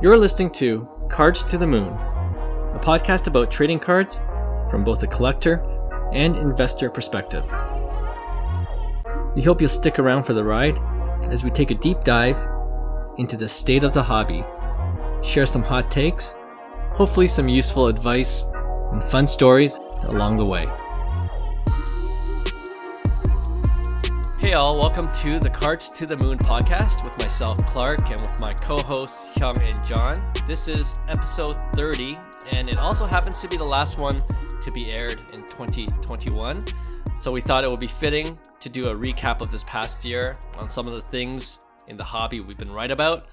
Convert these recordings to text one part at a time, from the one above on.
You're listening to Cards to the Moon, a podcast about trading cards from both a collector and investor perspective. We hope you'll stick around for the ride as we take a deep dive into the state of the hobby, share some hot takes, hopefully some useful advice, and fun stories along the way. Hey all, welcome to the Cards to the Moon podcast with myself, Clark, and with my co-hosts, Hyung and John. This is episode 30, and it also happens to be the last one to be aired in 2021. So we thought it would be fitting to do a recap of this past year on some of the things in the hobby we've been right about,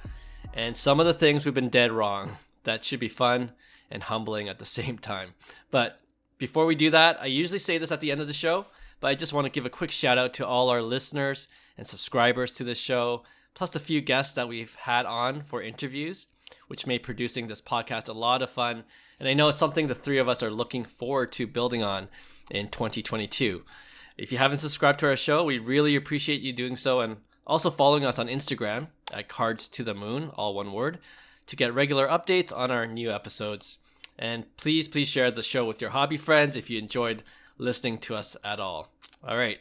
and some of the things we've been dead wrong. That should be fun and humbling at the same time. But before we do that, I usually say this at the end of the show, but I just want to give a quick shout out to all our listeners and subscribers to this show, plus a few guests that we've had on for interviews, which made producing this podcast a lot of fun. And I know it's something the three of us are looking forward to building on in 2022. If you haven't subscribed to our show, we really appreciate you doing so, and also following us on Instagram at Cards to the Moon, all one word, to get regular updates on our new episodes. And please share the show with your hobby friends if you enjoyed listening to us at all. All right,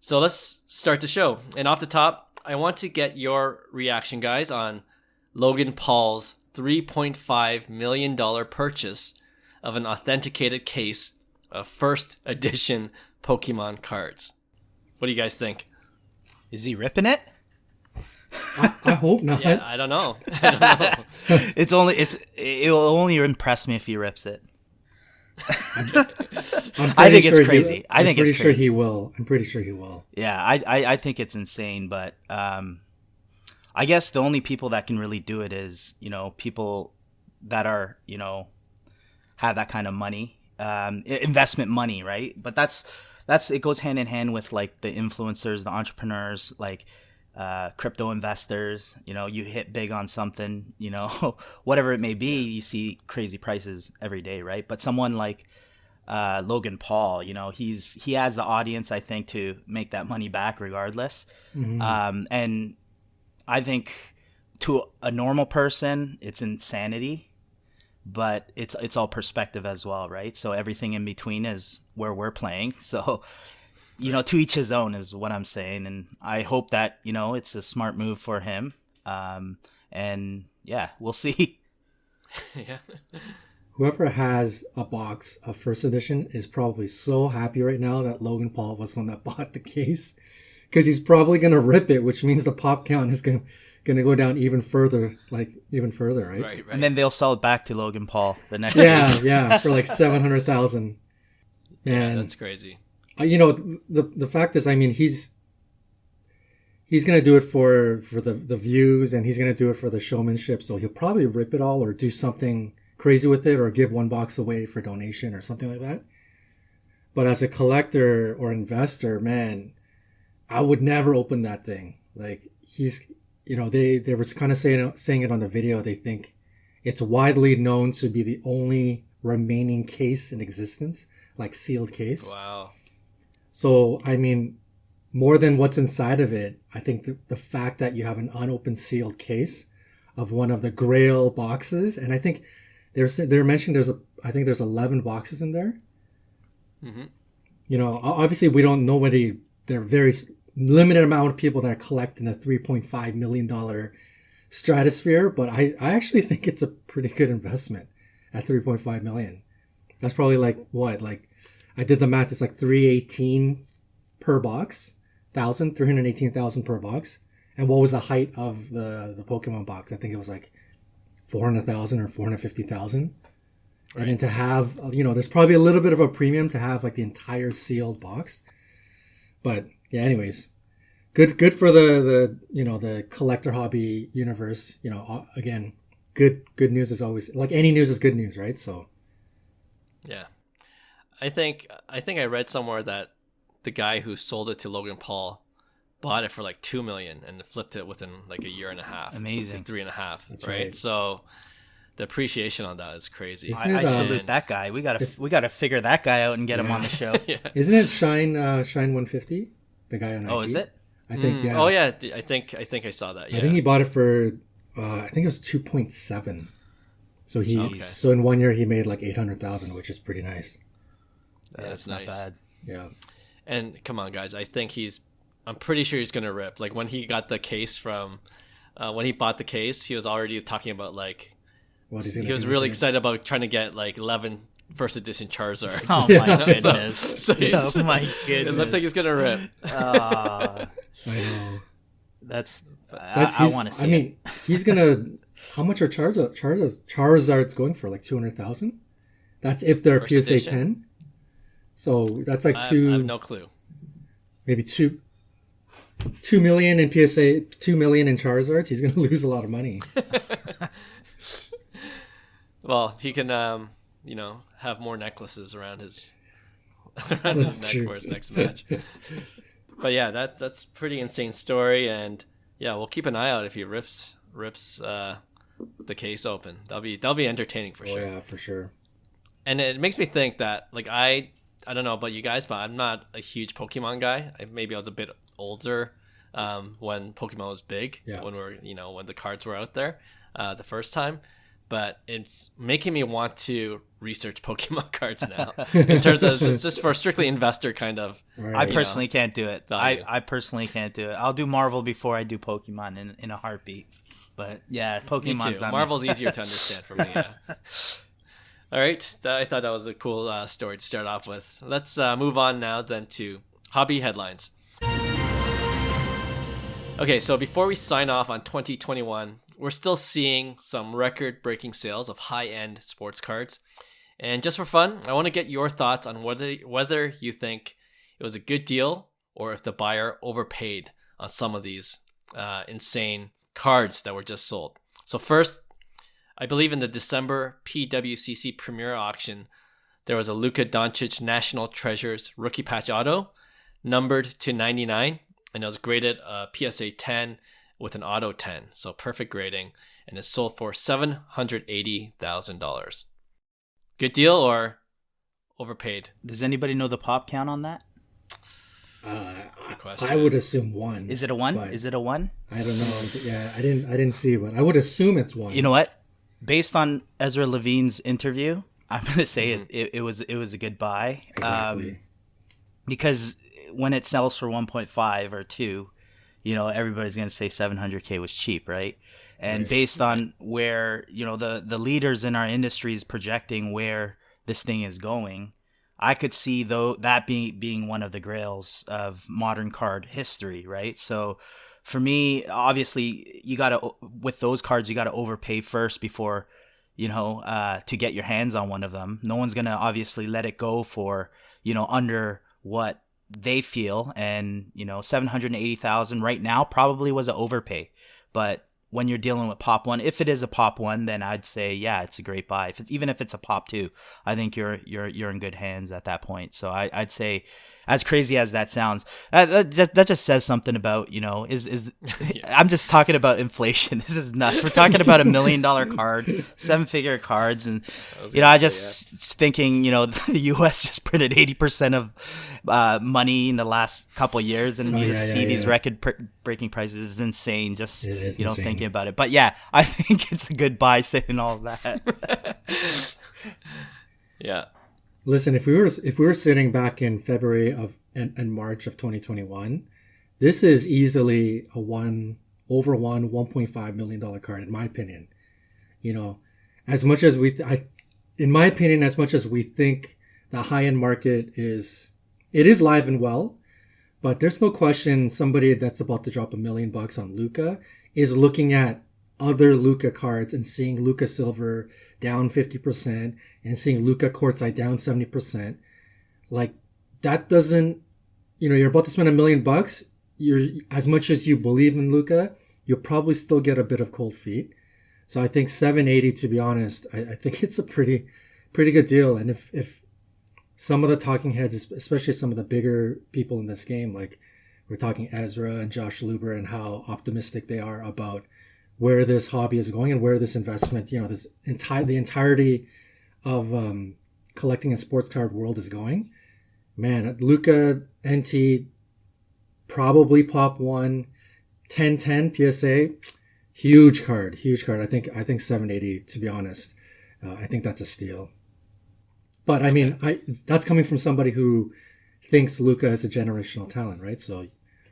so let's start the show. And off the top, I want to get your reaction, guys, on Logan Paul's $3.5 million purchase of an authenticated case of first edition Pokemon cards. What do you guys think? Is he ripping it? I hope not. Yeah, I don't know. It'll only impress me if he rips it. I think it's crazy. I'm pretty sure he will. Yeah, I think it's insane, but I guess the only people that can really do it is, people that are, have that kind of money, investment money, right? But that's it goes hand in hand with like the influencers, the entrepreneurs, like crypto investors. You hit big on something, whatever it may be, you see crazy prices every day, right? But someone like Logan Paul, he has the audience, I think, to make that money back regardless. Mm-hmm. And I think to a normal person, it's insanity, but it's all perspective as well, right? So everything in between is where we're playing. So, to each his own is what I'm saying. And I hope that, it's a smart move for him. And yeah, we'll see. Yeah. Whoever has a box of first edition is probably so happy right now that Logan Paul was the one that bought the case, because he's probably going to rip it, which means the pop count is going to go down even further, right? Right. And then they'll sell it back to Logan Paul the next case. Yeah, for like $700,000. Yeah, that's crazy. The fact is, I mean, he's going to do it for the views, and he's going to do it for the showmanship. So he'll probably rip it all or do something crazy with it, or give one box away for donation or something like that. But as a collector or investor, man, I would never open that thing. Like, he's, they were kind of saying it on the video. They think it's widely known to be the only remaining case in existence, like sealed case. Wow. So, I mean, more than what's inside of it, I think the fact that you have an unopened sealed case of one of the Grail boxes, and I think they're mentioning there's 11 boxes in there. Mm-hmm. Obviously we don't know there are very limited amount of people that are collecting the $3.5 million stratosphere, but I actually think it's a pretty good investment at $3.5 million. That's probably I did the math. It's like 318 per box, 318,000 per box. And what was the height of the Pokemon box? I think it was like 400,000 or 450,000. Right. And then to have, there's probably a little bit of a premium to have like the entire sealed box. But yeah, anyways, good for the collector hobby universe. Again, good news is always, like any news is good news, right? So yeah. I think I read somewhere that the guy who sold it to Logan Paul bought it for like $2 million and flipped it within like a year and a half. Amazing. 3.5. That's right. So the appreciation on that is crazy. I salute that guy. We gotta figure that guy out and get him on the show. Yeah. Isn't it Shine 150? The guy on IG? Oh, is it? I think, yeah. Oh yeah, I think I saw that. Yeah. I think he bought it for I think it was 2.7. So Okay. so in 1 year he made like 800,000, which is pretty nice. That's not nice. bad. Yeah. And come on, guys, I'm pretty sure he's gonna rip. Like when he got the case from, when he bought the case, he was already talking about like, What is he was really excited about trying to get like 11 first edition Charizard. Oh Yeah. my goodness! So Oh my goodness! it looks like he's gonna rip. I know. That's I He's- want to see. I mean, he's gonna. How much are Charizard's going for? Like 200,000. That's if they're First PSA edition? 10. So that's like I two, have no clue. maybe 2 million in PSA, 2 million in Charizards. He's gonna lose a lot of money. Well, he can, have more necklaces around his That's neck true. for his next match. But yeah, that's pretty insane story, and yeah, we'll keep an eye out if he rips the case open. That'll be entertaining for Oh sure. yeah, for sure. And it makes me think that like I don't know about you guys, but I'm not a huge Pokemon guy. Maybe I was a bit older when Pokemon was big, Yeah. when when the cards were out there the first time. But it's making me want to research Pokemon cards now. In terms of it's just for strictly investor kind of. Right. I personally can't do it. value. I personally can't do it. I'll do Marvel before I do Pokemon in a heartbeat. But yeah, Me Pokemon's too. not Marvel's easier to understand for me. Yeah. All right, I thought that was a cool story to start off with. Let's move on now then to hobby headlines. Okay, so before we sign off on 2021, we're still seeing some record-breaking sales of high-end sports cards. And just for fun, I want to get your thoughts on whether you think it was a good deal or if the buyer overpaid on some of these insane cards that were just sold. So first, I believe in the December PWCC Premier Auction, there was a Luka Doncic National Treasures Rookie Patch Auto, numbered to 99, and it was graded PSA 10 with an Auto 10, so perfect grading, and it sold for $780,000. Good deal or overpaid? Does anybody know the pop count on that? Good question. I would assume 1. Is it a 1? but Is it a 1? I don't know. Yeah, I didn't see, but I would assume it's 1. You know what? Based on Ezra Levine's interview, I'm gonna say it was a good buy. Exactly. Because when it sells for 1.5 or 2, everybody's gonna say 700K was cheap, right? And Right. based on where the leaders in our industry is projecting where this thing is going, I could see though that being one of the grails of modern card history, right? So for me, obviously, with those cards, you gotta overpay first before, to get your hands on one of them. No one's gonna obviously let it go for, under what they feel, and 780,000 right now probably was an overpay. But when you're dealing with pop 1, if it is a pop 1, then I'd say yeah, it's a great buy. Even if it's a pop 2, I think you're in good hands at that point. So I'd say, as crazy as that sounds, that just says something about is I'm just talking about inflation. This is nuts. We're talking about $1 million card, 7-figure cards, and I just thinking the U.S. just printed 80% of money in the last couple of years, and you just see these record-breaking prices. It's insane. Just It is insane. insane. Thinking about it, but yeah, I think it's a good buy saying all of that. Yeah. Listen, if we were sitting back in February and March of 2021, this is easily a $1.5 million card, in my opinion. As much as in my opinion, as much as we think the high end market is live and well, but there's no question somebody that's about to drop $1 million on Luka is looking at other Luka cards and seeing Luka Silver down 50% and seeing Luka Quartzite down 70%. Like, that doesn't, you're about to spend $1 million. You're, as much as you believe in Luka, you'll probably still get a bit of cold feet. So I think 780, to be honest, I think it's a pretty good deal. And if some of the talking heads, especially some of the bigger people in this game, like we're talking Ezra and Josh Luber, and how optimistic they are about where this hobby is going and where this investment, the entirety of collecting a sports card world is going. Man, Luka NT, probably pop 1, 1010 PSA. Huge card. I think 780. To be honest, I think that's a steal. But I mean, that's coming from somebody who thinks Luka is a generational talent, right? So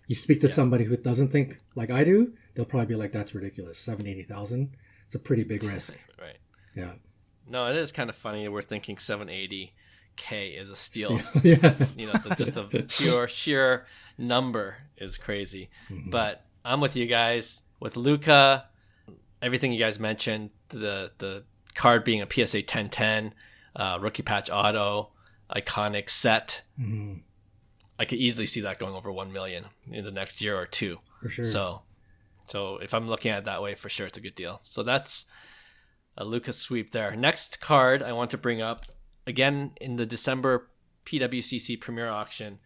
you speak to somebody who doesn't think like I do, they'll probably be like, "That's ridiculous. 780,000. It's a pretty big risk." Right. Yeah. No, it is kind of funny. We're thinking 780K is a steal. Yeah. Just the pure sheer number is crazy. Mm-hmm. But I'm with you guys with Luka. Everything you guys mentioned, the card being a PSA 1010, rookie patch auto, iconic set. Mm-hmm. I could easily see that going over 1 million in the next year or two. For sure. So if I'm looking at it that way, for sure it's a good deal. So that's a Luka sweep there. Next card I want to bring up, again in the December PWCC Premier Auction,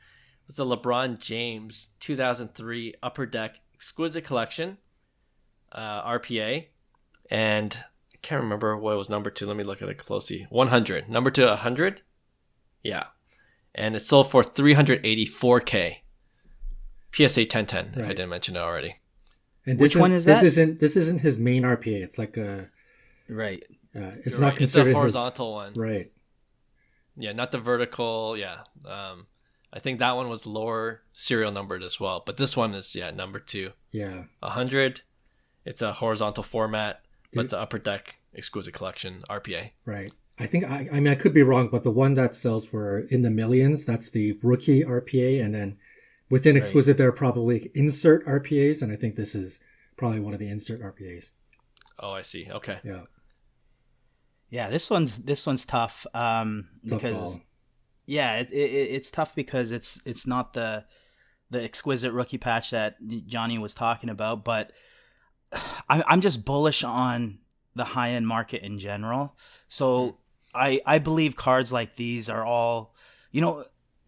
was the LeBron James 2003 Upper Deck Exquisite Collection, RPA. And I can't remember what it was number to. Let me look at it closely. 100. Number to 100? Yeah. And it sold for $384K. PSA 1010, right, if I didn't mention it already. And which one is that? This isn't his main RPA. It's like a... Right. It's You're not right. considered it's a horizontal one. Right. Yeah, not the vertical. Yeah. I think that one was lower serial numbered as well. But this one is, number 2. Yeah. 100. It's a horizontal format, but it's an Upper Deck Exquisite Collection RPA. Right. I think, I mean, I could be wrong, but the one that sells for in the millions, that's the rookie RPA. And then within Exquisite, there are probably insert RPAs. And I think this is probably one of the insert RPAs. Oh, I see. Okay. Yeah. Yeah, this one's tough. Because it's tough because it's not the exquisite rookie patch that Johnny was talking about, but I'm just bullish on the high end market in general. So I believe cards like these are all,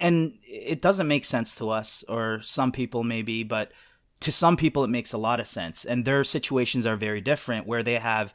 and it doesn't make sense to us or some people maybe, but to some people it makes a lot of sense. And their situations are very different where they have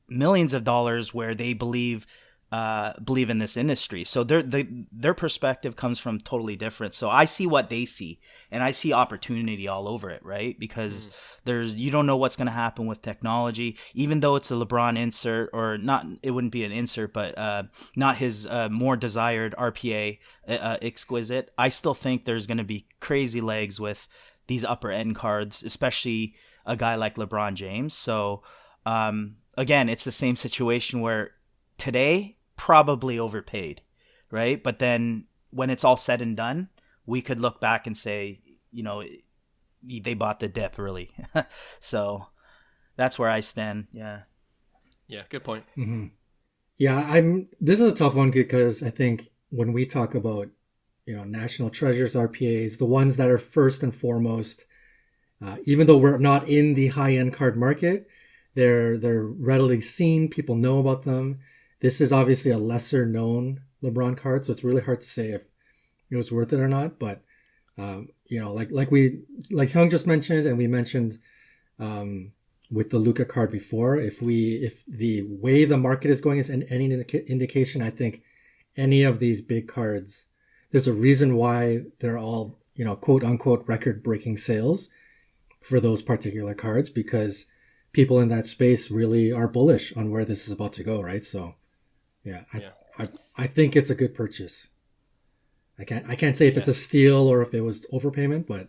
millions of dollars where they believe in this industry. So their perspective comes from totally different. So I see what they see, and I see opportunity all over it, right? Because you don't know what's going to happen with technology, even though it's a LeBron insert or not, it wouldn't be an insert, but not his more desired RPA exquisite. I still think there's going to be crazy legs with these upper end cards, especially a guy like LeBron James. So again, it's the same situation where today probably overpaid, right? But then when it's all said and done, we could look back and say, they bought the dip really. So that's where I stand. Yeah. Yeah. Good point. Mm-hmm. Yeah. This is a tough one because I think when we talk about, national treasures, RPAs, the ones that are first and foremost, even though we're not in the high end card market, they're readily seen. People know about them. This is obviously a lesser known LeBron card, so it's really hard to say if it was worth it or not. But like Hyung just mentioned, and we mentioned with the Luka card before, if the way the market is going is any indication, I think any of these big cards, there's a reason why they're all quote unquote record breaking sales for those particular cards, because people in that space really are bullish on where this is about to go, right? So, I think it's a good purchase. I can't say if it's a steal or if it was overpayment, but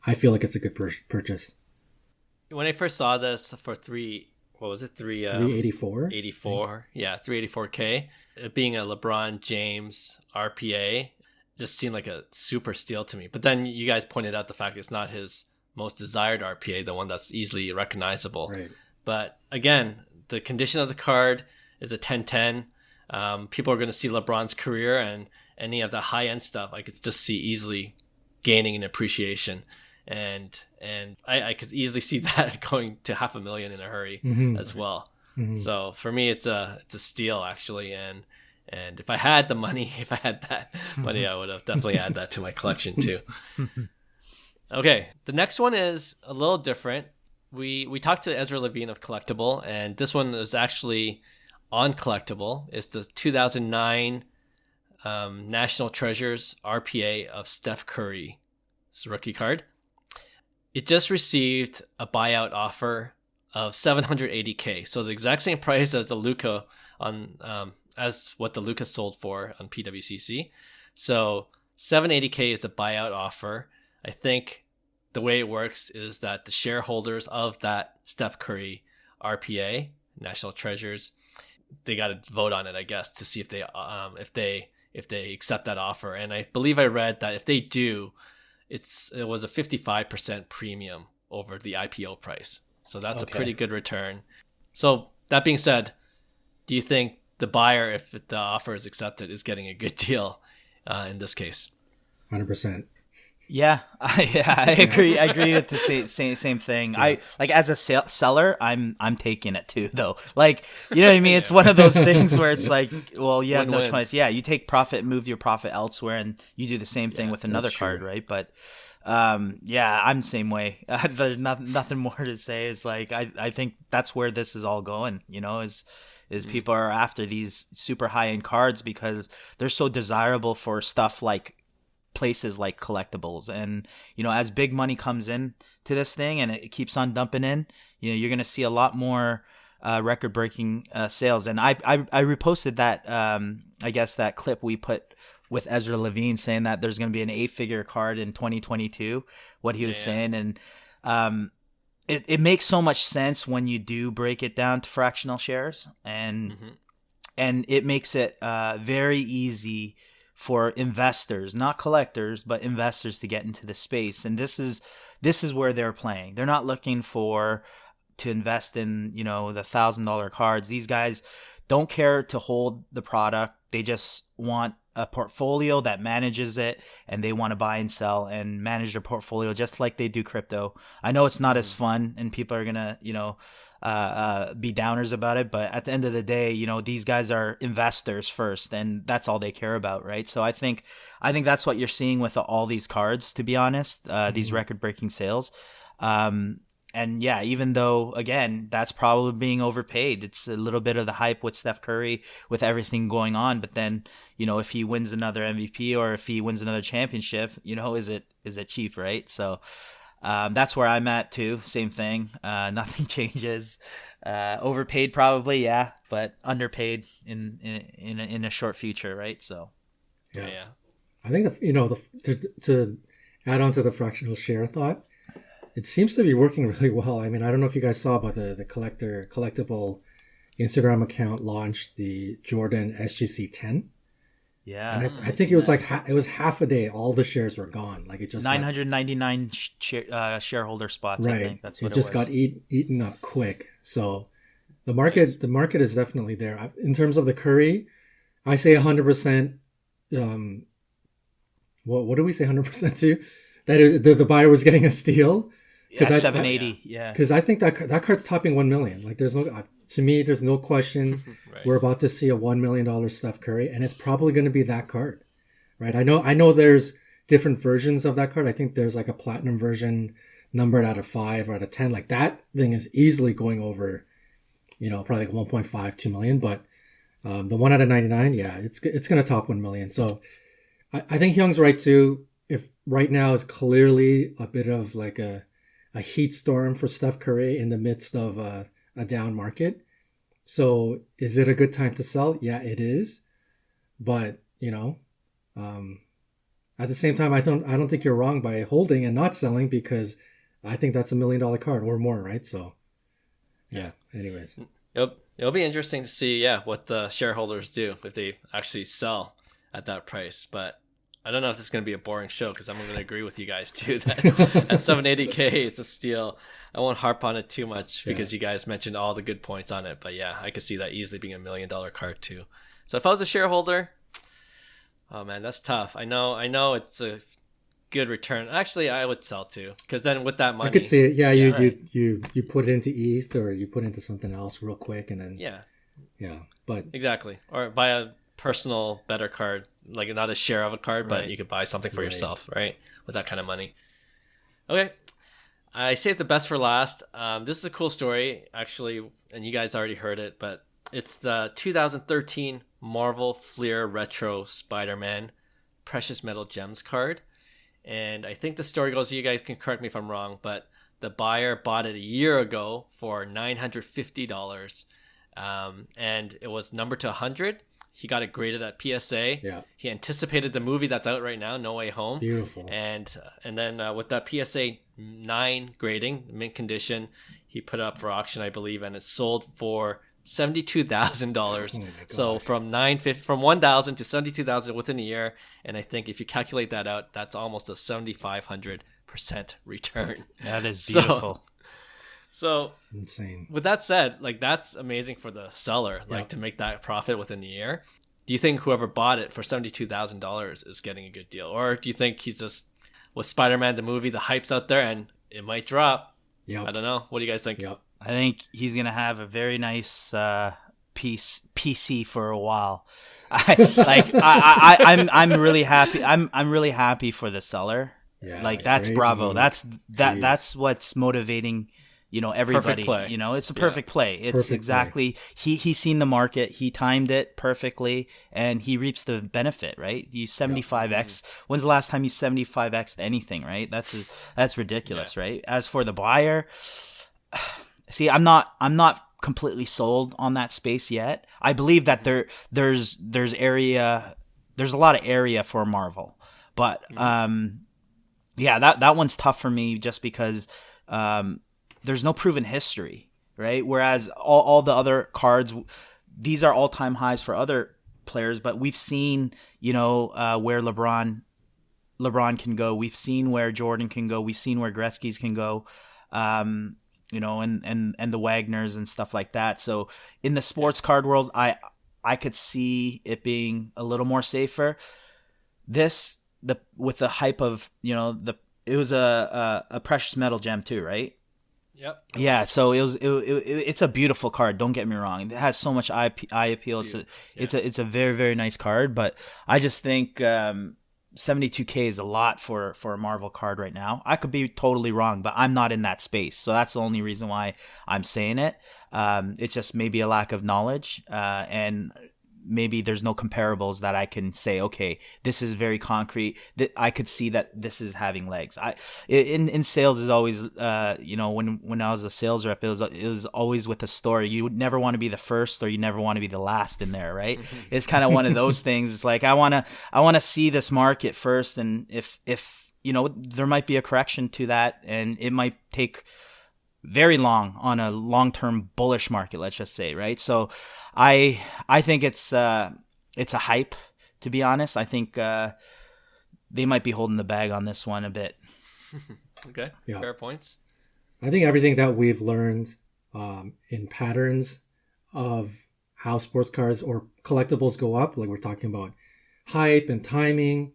I feel like it's a good purchase. When I first saw this for 384? 84, 384K. It being a LeBron James RPA just seemed like a super steal to me. But then you guys pointed out the fact it's not his most desired RPA, the one that's easily recognizable. Right. But again, the condition of the card is a 1010. People are going to see LeBron's career, and any of the high end stuff I could just see easily gaining in appreciation. And I could easily see that going to 500,000 in a hurry as well. Mm-hmm. So for me, it's a steal actually. And if I had the money, I would have definitely added that to my collection too. Okay, the next one is a little different. We talked to Ezra Levine of Collectible, and this one is actually on Collectible. It's the 2009 National Treasures RPA of Steph Curry. It's a rookie card. It just received a buyout offer of 780K. So the exact same price as the Luka on as what the Luka sold for on PWCC. So 780K is a buyout offer. I think the way it works is that the shareholders of that Steph Curry RPA, National Treasures, they got to vote on it, I guess, to see if they accept that offer. And I believe I read that if they do, it was a 55% premium over the IPO price. So that's a pretty good return. So that being said, do you think the buyer, if the offer is accepted, is getting a good deal in this case? 100%. Yeah, I agree. I agree with the same thing. Yeah. I like as a seller, I'm taking it too, though. Like, you know what I mean? It's one of those things where it's like, well, you have no choice. Yeah, you take profit, move your profit elsewhere, and you do the same thing with another card, right? But yeah, I'm the same way. There's nothing more to say. Is like I think that's where this is all going. You know, is people are after these super high end cards because they're so desirable for stuff like places like collectibles. And you know, as big money comes in to this thing and it keeps on dumping in, you know, you're gonna see a lot more record breaking sales. And I reposted that I guess that clip we put with Ezra Levine saying that there's going to be an 8-figure card in 2022, what he was saying. And it makes so much sense when you do break it down to fractional shares, and it makes it very easy for investors, not collectors, but investors to get into the space. And this is where they're playing. They're not looking to invest in, you know, the $1,000 cards. These guys don't care to hold the product. They just want a portfolio that manages it, and they want to buy and sell and manage their portfolio just like they do crypto. I know it's not as fun, and people are gonna, you know, be downers about it, but at the end of the day, you know, these guys are investors first, and that's all they care about, right? So I think that's what you're seeing with all these cards, to be honest, these record-breaking sales. And yeah, even though, again, that's probably being overpaid. It's a little bit of the hype with Steph Curry, with everything going on. But then, you know, if he wins another MVP or if he wins another championship, you know, is it cheap, right? So that's where I'm at too. Same thing. Nothing changes. Overpaid probably, yeah, but underpaid in a short future, right? So yeah. I think to add on to the fractional share thought, it seems to be working really well. I mean, I don't know if you guys saw, but the collectible Instagram account launched the Jordan SGC 10. Yeah, and I think it was like it was half a day. All the shares were gone. Like it just 999 shareholder spots. Right, I think that's what it just got eaten up quick. So the market is definitely there. In terms of the Curry, I say 100%. What do we say 100% to? That the buyer was getting a steal. At 780, yeah. Because I think that card's topping 1 million. Like there's no question. Right. We're about to see a $1 million Steph Curry, and it's probably going to be that card, right? I know there's different versions of that card. I think there's like a platinum version numbered out of 5 or out of 10. Like that thing is easily going over, you know, probably like 1.5, 2 million. But the one out of 99, yeah, it's going to top 1 million. So I think Hyung's right too. If right now is clearly a bit of like a heat storm for Steph Curry in the midst of a down market. So is it a good time to sell? Yeah, it is. But, you know, at the same time, I don't think you're wrong by holding and not selling, because I think that's $1 million card or more, right? So, yeah. Anyways. It'll be interesting to see, what the shareholders do if they actually sell at that price. But I don't know if this is going to be a boring show, because I'm going to agree with you guys too that at 780K it's a steal. I won't harp on it too much because you guys mentioned all the good points on it. But yeah, I could see that easily being $1 million card too. So if I was a shareholder, oh man, that's tough. I know it's a good return. Actually, I would sell too, because then with that money, I could see it. Yeah, you put it into ETH or you put it into something else real quick, and then but exactly, or buy a personal better card, like not a share of a card, but you could buy something for yourself, right, with that kind of money. Okay, I saved the best for last. This is a cool story actually, and you guys already heard it, but it's the 2013 Marvel Fleer Retro Spider-Man Precious Metal Gems card. And I think the story goes, you guys can correct me if I'm wrong, but The buyer bought it a year ago for $950, and it was numbered to 100. He got it graded at PSA. Yeah. He anticipated the movie that's out right now, No Way Home. Beautiful. And then with that PSA 9 grading, mint condition, he put it up for auction, I believe, and it sold for $72,000. Oh so from $1,000 to $72,000 within a year, and I think if you calculate that out, that's almost a 7,500% return. That is beautiful. So insane. With that said, like that's amazing for the seller, like to make that profit within a year. Do you think whoever bought it for $72,000 is getting a good deal, or do you think he's just with Spider-Man the movie, the hype's out there and it might drop? I don't know. What do you guys think? I think he's gonna have a very nice PC for a while. I'm really happy. I'm really happy for the seller. Yeah, like that's bravo. Move. That's what's motivating. Everybody. Play. It's a perfect play. It's perfect exactly play. He's seen the market. He timed it perfectly, and he reaps the benefit. Right? You 75x. When's the last time you 75x anything? Right? That's ridiculous. Right? As for the buyer, see, I'm not completely sold on that space yet. I believe that there's a lot of area for Marvel, but that one's tough for me just because there's no proven history, right? Whereas all the other cards, these are all-time highs for other players, but we've seen, where LeBron can go. We've seen where Jordan can go. We've seen where Gretzky's can go, and the Wagners and stuff like that. So in the sports card world, I could see it being a little more safer. With the hype of, it was a precious metal gem too, right? Yep. Yeah, so it's a beautiful card. Don't get me wrong; it has so much eye appeal. It's a very, very nice card. But I just think 72K is a lot for a Marvel card right now. I could be totally wrong, but I'm not in that space, so that's the only reason why I'm saying it. It's just maybe a lack of knowledge, and maybe there's no comparables that I can say, okay, this is very concrete, that I could see that this is having legs. In sales is always, when I was a sales rep, it was always with a story. You would never want to be the first, or you never want to be the last in there, right? It's kind of one of those things. It's like, I want to see this market first. And if there might be a correction to that, and it might take very long on a long-term bullish market, let's just say, right? So I think it's a hype, to be honest. I think they might be holding the bag on this one a bit. Okay, fair points. I think everything that we've learned in patterns of how sports cards or collectibles go up, like we're talking about hype and timing,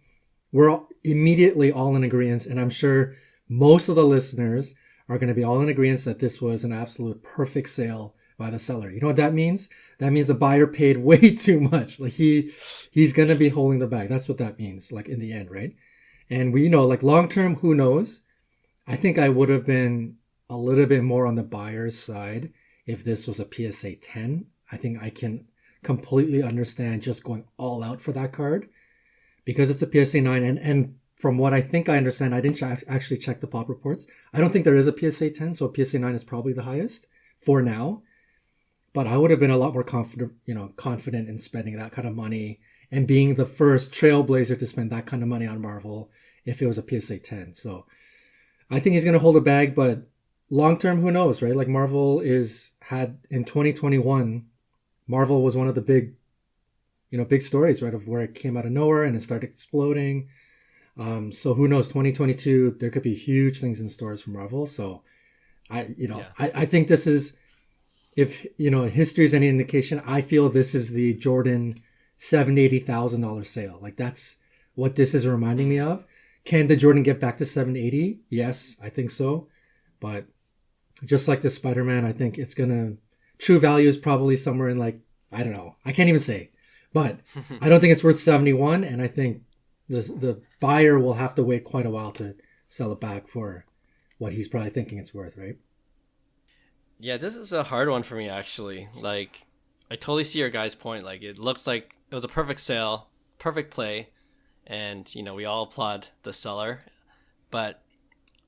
we're immediately all in agreement, and I'm sure most of the listeners are going to be all in agreement that this was an absolute perfect sale by the seller. You know what that means? That means the buyer paid way too much. Like he's going to be holding the bag. That's what that means, like in the end, right? And we know, like long term, who knows? I think I would have been a little bit more on the buyer's side if this was a PSA 10. I think I can completely understand just going all out for that card because it's a PSA 9. And from what I think I understand, I didn't actually check the pop reports. I don't think there is a PSA 10, so PSA 9 is probably the highest for now. But I would have been a lot more confident in spending that kind of money and being the first trailblazer to spend that kind of money on Marvel if it was a PSA 10. So I think he's going to hold a bag, but long term, who knows, right? Like Marvel had in 2021, Marvel was one of the big stories, right? Of where it came out of nowhere and it started exploding. So who knows, 2022, there could be huge things in stores for Marvel. So I think this is, if, history is any indication, I feel this is the Jordan $780,000 sale. Like that's what this is reminding me of. Can the Jordan get back to 780? Yes, I think so. But just like the Spider-Man, I think it's true value is probably somewhere in like, I don't know. I can't even say, but I don't think it's worth 71. And I think the buyer will have to wait quite a while to sell it back for what he's probably thinking it's worth, right? Yeah, this is a hard one for me, actually. Like, I totally see your guy's point. Like, it looks like it was a perfect sale, perfect play, and we all applaud the seller. But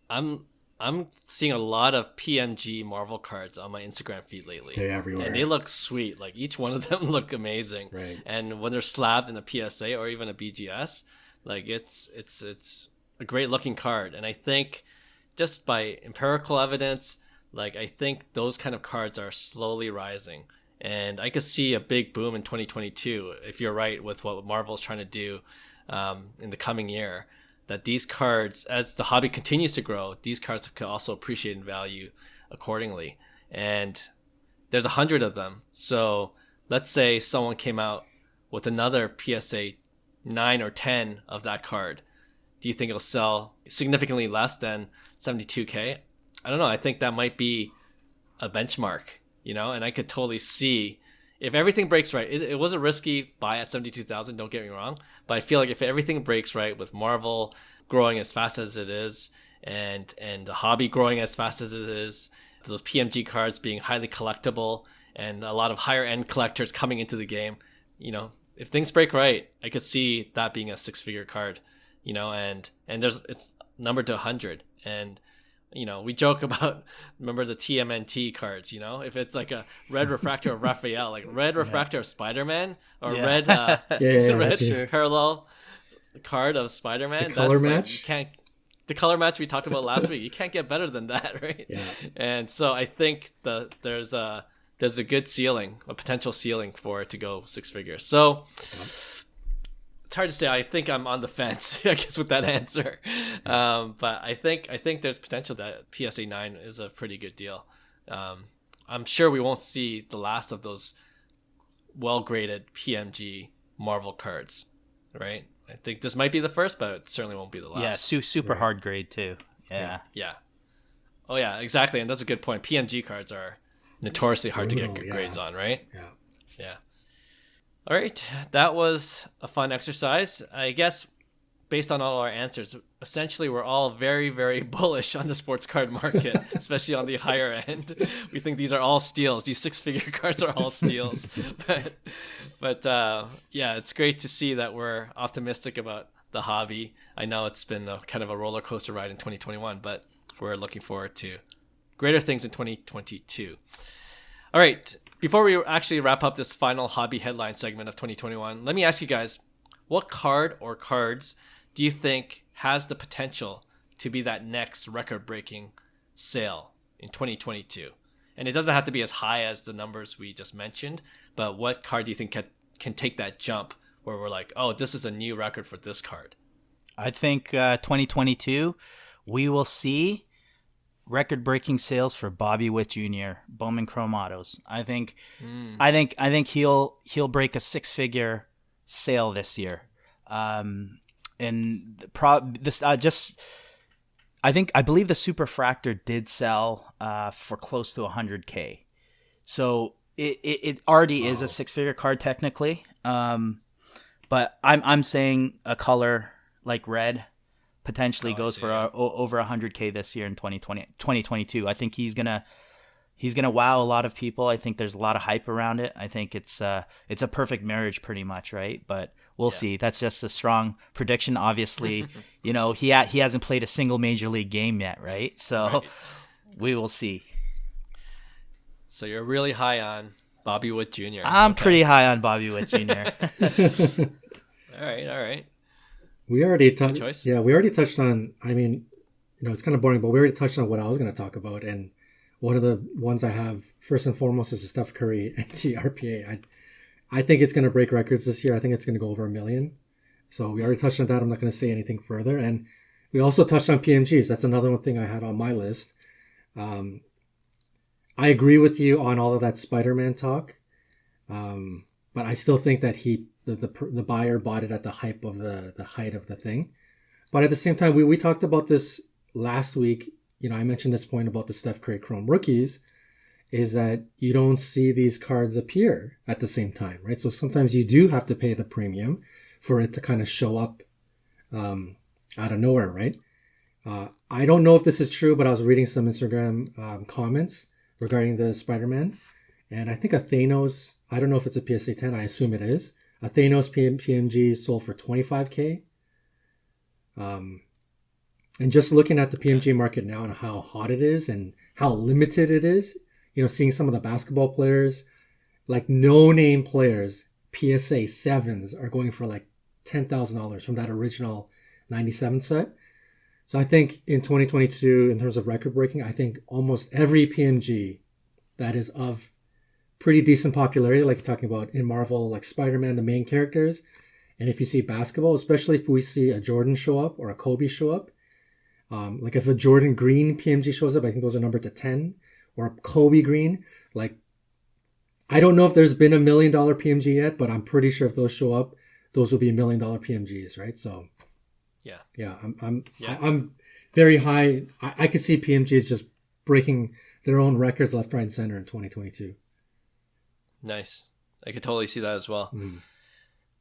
I'm I'm seeing a lot of PMG Marvel cards on my Instagram feed lately. They're everywhere. And they look sweet. Like each one of them look amazing. Right. And when they're slabbed in a PSA or even a BGS, like it's a great looking card. And I think just by empirical evidence, like I think those kind of cards are slowly rising. And I could see a big boom in 2022 if you're right with what Marvel's trying to do in the coming year. That these cards, as the hobby continues to grow, these cards could also appreciate in value accordingly. And there's 100 of them. So let's say someone came out with another PSA 9 or 10 of that card. Do you think it'll sell significantly less than 72K? I don't know. I think that might be a benchmark, and I could totally see if everything breaks right. It was a risky buy at 72,000, don't get me wrong, but I feel like if everything breaks right with Marvel growing as fast as it is and the hobby growing as fast as it is, those PMG cards being highly collectible and a lot of higher end collectors coming into the game, if things break right, I could see that being a 6-figure card, and it's numbered to 100. And we joke about, remember the TMNT cards, if it's like a red refractor of Raphael, like red refractor of Spider-Man, or red red parallel card of Spider-Man. The color match? The color match we talked about last week, you can't get better than that, right? Yeah. And so I think there's a good ceiling, a potential ceiling for it to go 6 figures. So it's hard to say. I think I'm on the fence, I guess, with that answer. But I think there's potential that PSA 9 is a pretty good deal. I'm sure we won't see the last of those well-graded PMG Marvel cards, right? I think this might be the first, but it certainly won't be the last. Yeah, super hard grade too. Yeah. Oh yeah, exactly. And that's a good point. PMG cards are notoriously hard to get good grades on, right? Yeah. All right, that was a fun exercise. I guess based on all our answers, essentially we're all very, very bullish on the sports card market, especially on the higher end. We think these are all steals. These 6-figure cards are all steals. But yeah, it's great to see that we're optimistic about the hobby. I know it's been a kind of a roller coaster ride in 2021, but we're looking forward to greater things in 2022. All right. Before we actually wrap up this final hobby headline segment of 2021, let me ask you guys, what card or cards do you think has the potential to be that next record-breaking sale in 2022? And it doesn't have to be as high as the numbers we just mentioned, but what card do you think can take that jump where we're like, oh, this is a new record for this card? I think 2022, we will see record-breaking sales for Bobby Witt Jr. Bowman Chrome Autos. I think he'll break a 6-figure sale this year. I believe the superfractor did sell for close to 100K. So it already is a 6-figure card technically. But I'm saying a color like red potentially goes for over 100K this year in 2022. I think he's gonna wow a lot of people. I think there's a lot of hype around it. I think it's a perfect marriage pretty much, right? But we'll see. That's just a strong prediction. Obviously, he hasn't played a single major league game yet, right? So we will see. So you're really high on Bobby Witt Jr. I'm pretty high on Bobby Witt Jr. All right. We already touched. Yeah, we already touched on. I mean, it's kind of boring, but we already touched on what I was going to talk about. And one of the ones I have first and foremost is the Steph Curry NT-RPA. I think it's going to break records this year. I think it's going to go over 1 million. So we already touched on that. I'm not going to say anything further. And we also touched on PMGs. That's another one thing I had on my list. I agree with you on all of that Spider-Man talk, but I still think that the buyer bought it at the height of the thing. But at the same time, we talked about this last week. I mentioned this point about the Steph Curry Chrome rookies, is that you don't see these cards appear at the same time, right? So sometimes you do have to pay the premium for it to kind of show up out of nowhere, right? I don't know if this is true, but I was reading some Instagram comments regarding the Spider-Man, and I think a Thanos, I don't know if it's a PSA 10, I assume it is. A Thanos PMG sold for 25K. And just looking at the PMG market now and how hot it is and how limited it is, seeing some of the basketball players, like no-name players, PSA 7s are going for like $10,000 from that original 97 set. So I think in 2022, in terms of record breaking, I think almost every PMG that is of pretty decent popularity, like you're talking about in Marvel, like Spider-Man, the main characters. And if you see basketball, especially if we see a Jordan show up or a Kobe show up, like if a Jordan green PMG shows up, I think those are numbered to 10, or a Kobe green. Like, I don't know if there's been $1 million PMG yet, but I'm pretty sure if those show up, those will be $1 million PMGs, right? So, yeah, I'm very high. I could see PMGs just breaking their own records left, right, and center in 2022. Nice. I could totally see that as well. Mm.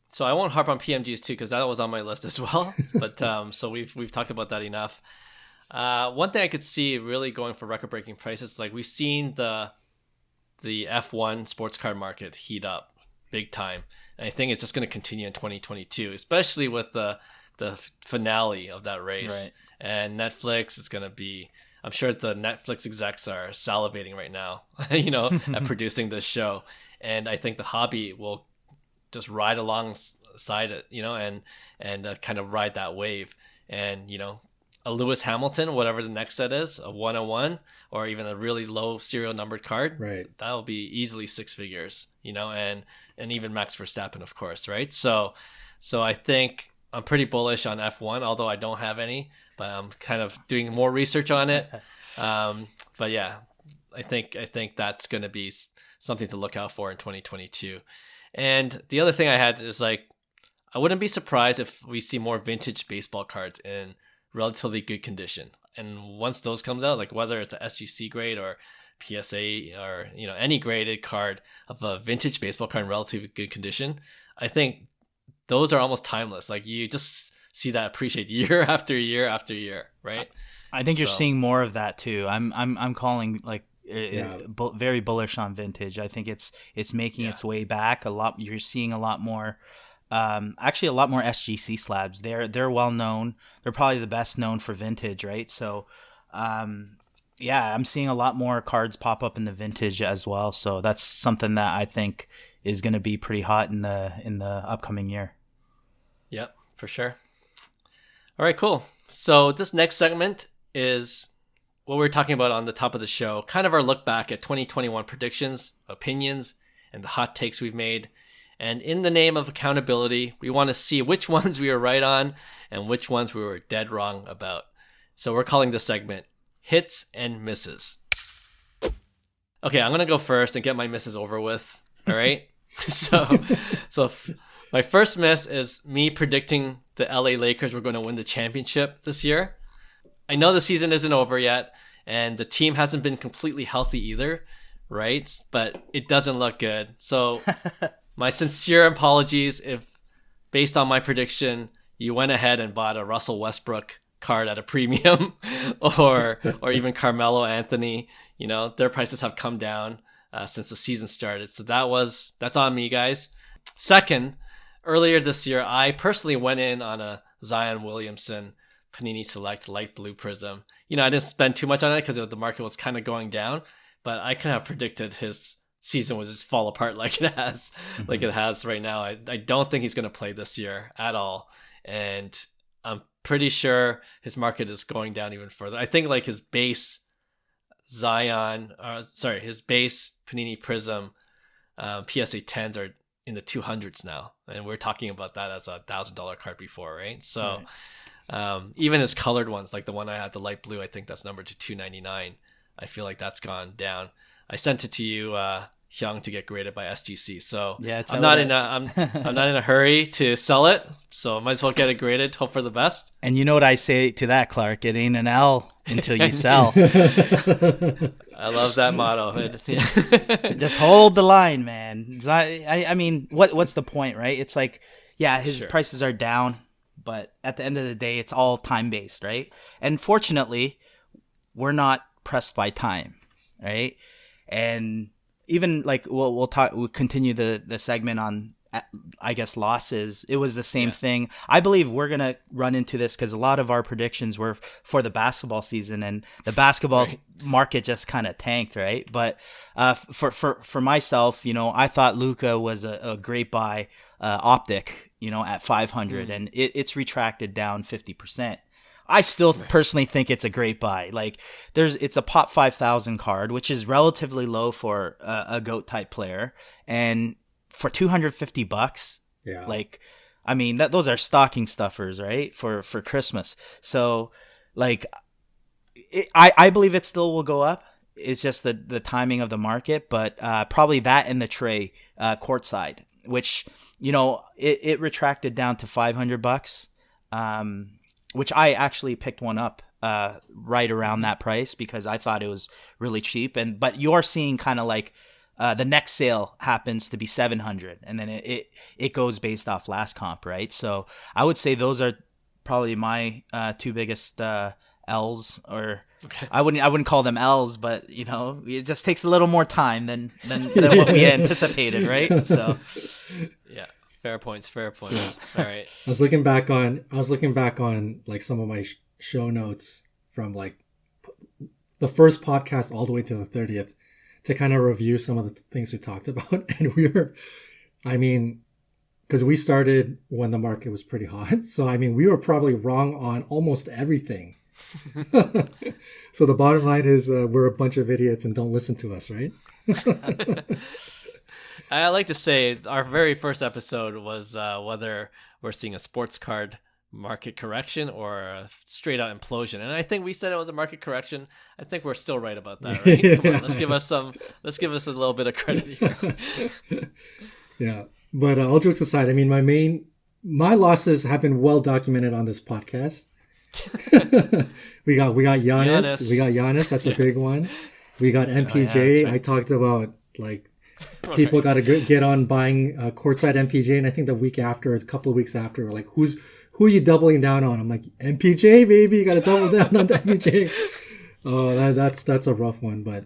So I won't harp on PMGs too, because that was on my list as well. But so we've talked about that enough. One thing I could see really going for record-breaking prices, like we've seen the F1 sports car market heat up big time. And I think it's just going to continue in 2022, especially with the finale of that race. Right. And Netflix is going to be, I'm sure the Netflix execs are salivating right now, at producing this show. And I think the hobby will just ride alongside it, and kind of ride that wave. And, a Lewis Hamilton, whatever the next set is, a 101, or even a really low serial numbered card, right? That'll be easily six figures, and even Max Verstappen, of course, right? So I think I'm pretty bullish on F1, although I don't have any, but I'm kind of doing more research on it. But yeah, I think that's going to be something to look out for in 2022. And the other thing I had is I wouldn't be surprised if we see more vintage baseball cards in relatively good condition. And once those comes out, like whether it's a SGC grade or PSA or any graded card of a vintage baseball card in relatively good condition, I think those are almost timeless. Like you just see that appreciate year after year after year, right? I think you're seeing more of that too. I'm calling very bullish on vintage. I think it's making its way back a lot. You're seeing a lot more. Actually, a lot more SGC slabs. They're well known. They're probably the best known for vintage, right? So, I'm seeing a lot more cards pop up in the vintage as well. So that's something that I think is going to be pretty hot in the upcoming year. Yep, for sure. All right, cool. So this next segment is what we were talking about on the top of the show, kind of our look back at 2021 predictions, opinions, and the hot takes we've made. And in the name of accountability, we want to see which ones we were right on and which ones we were dead wrong about. So we're calling this segment Hits and Misses. Okay, I'm going to go first and get my misses over with. All right? So my first miss is me predicting the LA Lakers were going to win the championship this year. I know the season isn't over yet, and the team hasn't been completely healthy either, right? But it doesn't look good. So my sincere apologies if, based on my prediction, you went ahead and bought a Russell Westbrook card at a premium, or even Carmelo Anthony. Their prices have come down since the season started. So that's on me, guys. Second, earlier this year, I personally went in on a Zion Williamson Panini Select Light Blue Prism. I didn't spend too much on it because the market was kind of going down, but I kind of predicted his season would just fall apart like it has, like it has right now. I don't think he's going to play this year at all, and I'm pretty sure his market is going down even further. I think his base his base Panini Prism PSA 10s are in the 200s now, and we're talking about that as a $1,000 card before, right? So even his colored ones, like the one I had, the light blue, I think that's numbered to $299. I feel like that's gone down. I sent it to you, Hyung, to get graded by SGC. So I'm not in a hurry to sell it. So I might as well get it graded. Hope for the best. And you know what I say to that, Clark? It ain't an L until you sell. I love that motto. Just hold the line, man. I mean, what's the point, right? It's like, his prices are down, but at the end of the day, it's all time based, right? And fortunately, we're not pressed by time, right? And even we'll continue the segment on I guess, losses, it was the same thing. I believe we're going to run into this because a lot of our predictions were for the basketball season, and the basketball market just kind of tanked, right? But for myself, I thought Luka was a great buy, optic, at 500, and it's retracted down 50%. I still personally think it's a great buy. Like, it's a pop 5,000 card, which is relatively low for a GOAT type player, and for $250, like, I mean, those are stocking stuffers, right? For Christmas. So, like, I believe it still will go up. It's just the timing of the market, but probably that and the tray courtside, which it retracted down to $500. Which I actually picked one up right around that price because I thought it was really cheap. But you're seeing kind of like the next sale happens to be $700, and then it goes based off last comp, right? So I would say those are probably my two biggest L's, or I wouldn't call them L's, but it just takes a little more time than what we anticipated, right? So yeah. Fair points. All right. I was looking back on like some of my show notes from like the first podcast all the way to the 30th to kind of review some of the things we talked about. And because we started when the market was pretty hot. So, we were probably wrong on almost everything. So the bottom line is we're a bunch of idiots and don't listen to us, right? I like to say our very first episode was whether we're seeing a sports card market correction or a straight out implosion, and I think we said it was a market correction. I think we're still right about that, right? Come on, let's give us a little bit of credit here. Yeah, but all jokes aside, my losses have been well documented on this podcast. we got Giannis. We got Giannis. That's a big one. We got MPJ. Oh, yeah, right. I talked about like. People got to get on buying courtside MPJ, and I think a couple of weeks after, we're like, who are you doubling down on? I'm like, MPJ, baby, you got to double down on the MPJ. Oh, that's a rough one, but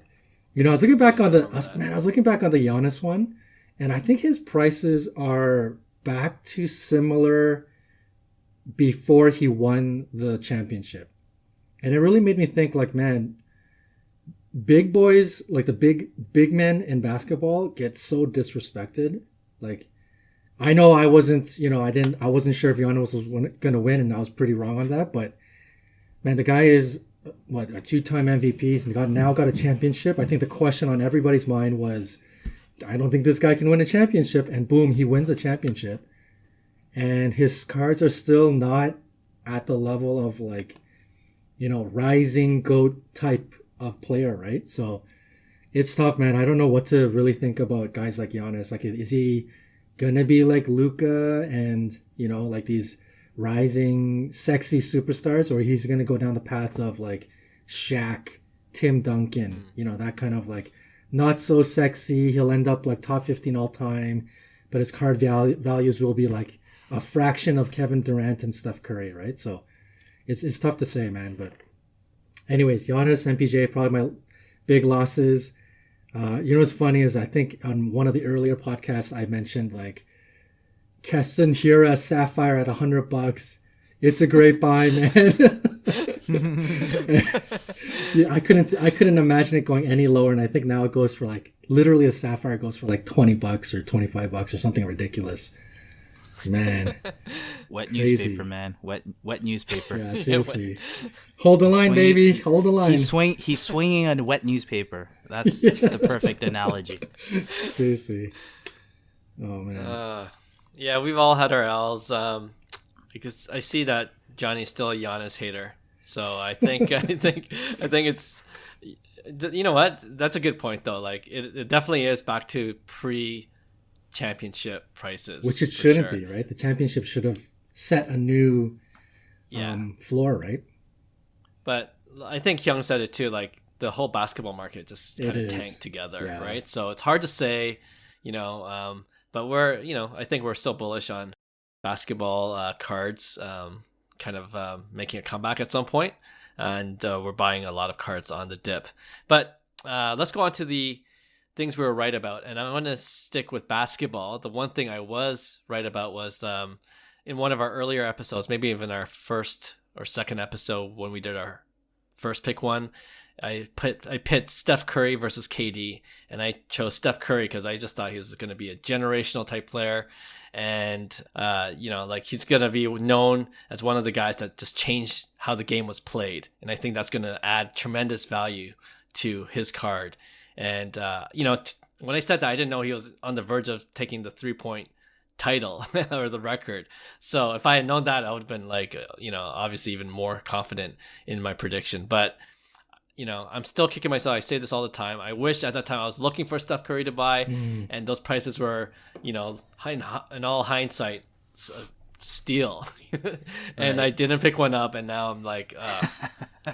I was looking back on the Giannis one, and I think his prices are back to similar before he won the championship, and it really made me think, like, man. Big boys, like the big men in basketball, get so disrespected. Like, I know I wasn't sure if Giannis was going to win, and I was pretty wrong on that. But man, the guy is a 2-time MVP and now got a championship. I think the question on everybody's mind was, I don't think this guy can win a championship, and boom, he wins a championship. And his cards are still not at the level of like, rising GOAT type of player, right? So it's tough, man. I don't know what to really think about guys like Giannis. Like, is he gonna be like Luka and like these rising sexy superstars, or he's gonna go down the path of like Shaq, Tim Duncan, that kind of like not so sexy. He'll end up like top 15 all time, but his card values will be like a fraction of Kevin Durant and Steph Curry, right? So it's tough to say, man. But anyways, Giannis, MPJ, probably my big losses. What's funny is I think on one of the earlier podcasts I mentioned like Keston Hira Sapphire at $100. It's a great buy, man. Yeah, I couldn't imagine it going any lower, and I think now it goes for like literally a Sapphire goes for like $20 or $25 or something ridiculous. Man, wet newspaper, man. Wet newspaper. Yeah, seriously. Hold the line, baby. Hold the line. He's swinging on wet newspaper. That's the perfect analogy. Seriously. Oh man. Yeah, we've all had our L's. Because I see that Johnny's still a Giannis hater, so I think it's. You know what? That's a good point though. Like it definitely is back to pre-championship prices, which it shouldn't be, right? The championship should have set a new floor, right? But I think Hyung said it too. Like the whole basketball market just kind of tanked together, right? So it's hard to say, but we're, I think we're still bullish on basketball cards, making a comeback at some point, and we're buying a lot of cards on the dip. But let's go on to the things we were right about, and I want to stick with basketball. The one thing I was right about was in one of our earlier episodes, maybe even our first or second episode when we did our first pick one, I pit Steph Curry versus KD, and I chose Steph Curry because I just thought he was going to be a generational type player, and like he's going to be known as one of the guys that just changed how the game was played, and I think that's going to add tremendous value to his card. And when I said that, I didn't know he was on the verge of taking the 3-point title or the record. So if I had known that, I would have been obviously even more confident in my prediction. But I'm still kicking myself. I say this all the time. I wish at that time I was looking for Steph Curry to buy, and those prices were, in all hindsight, steal. And I didn't pick one up, and now I'm like,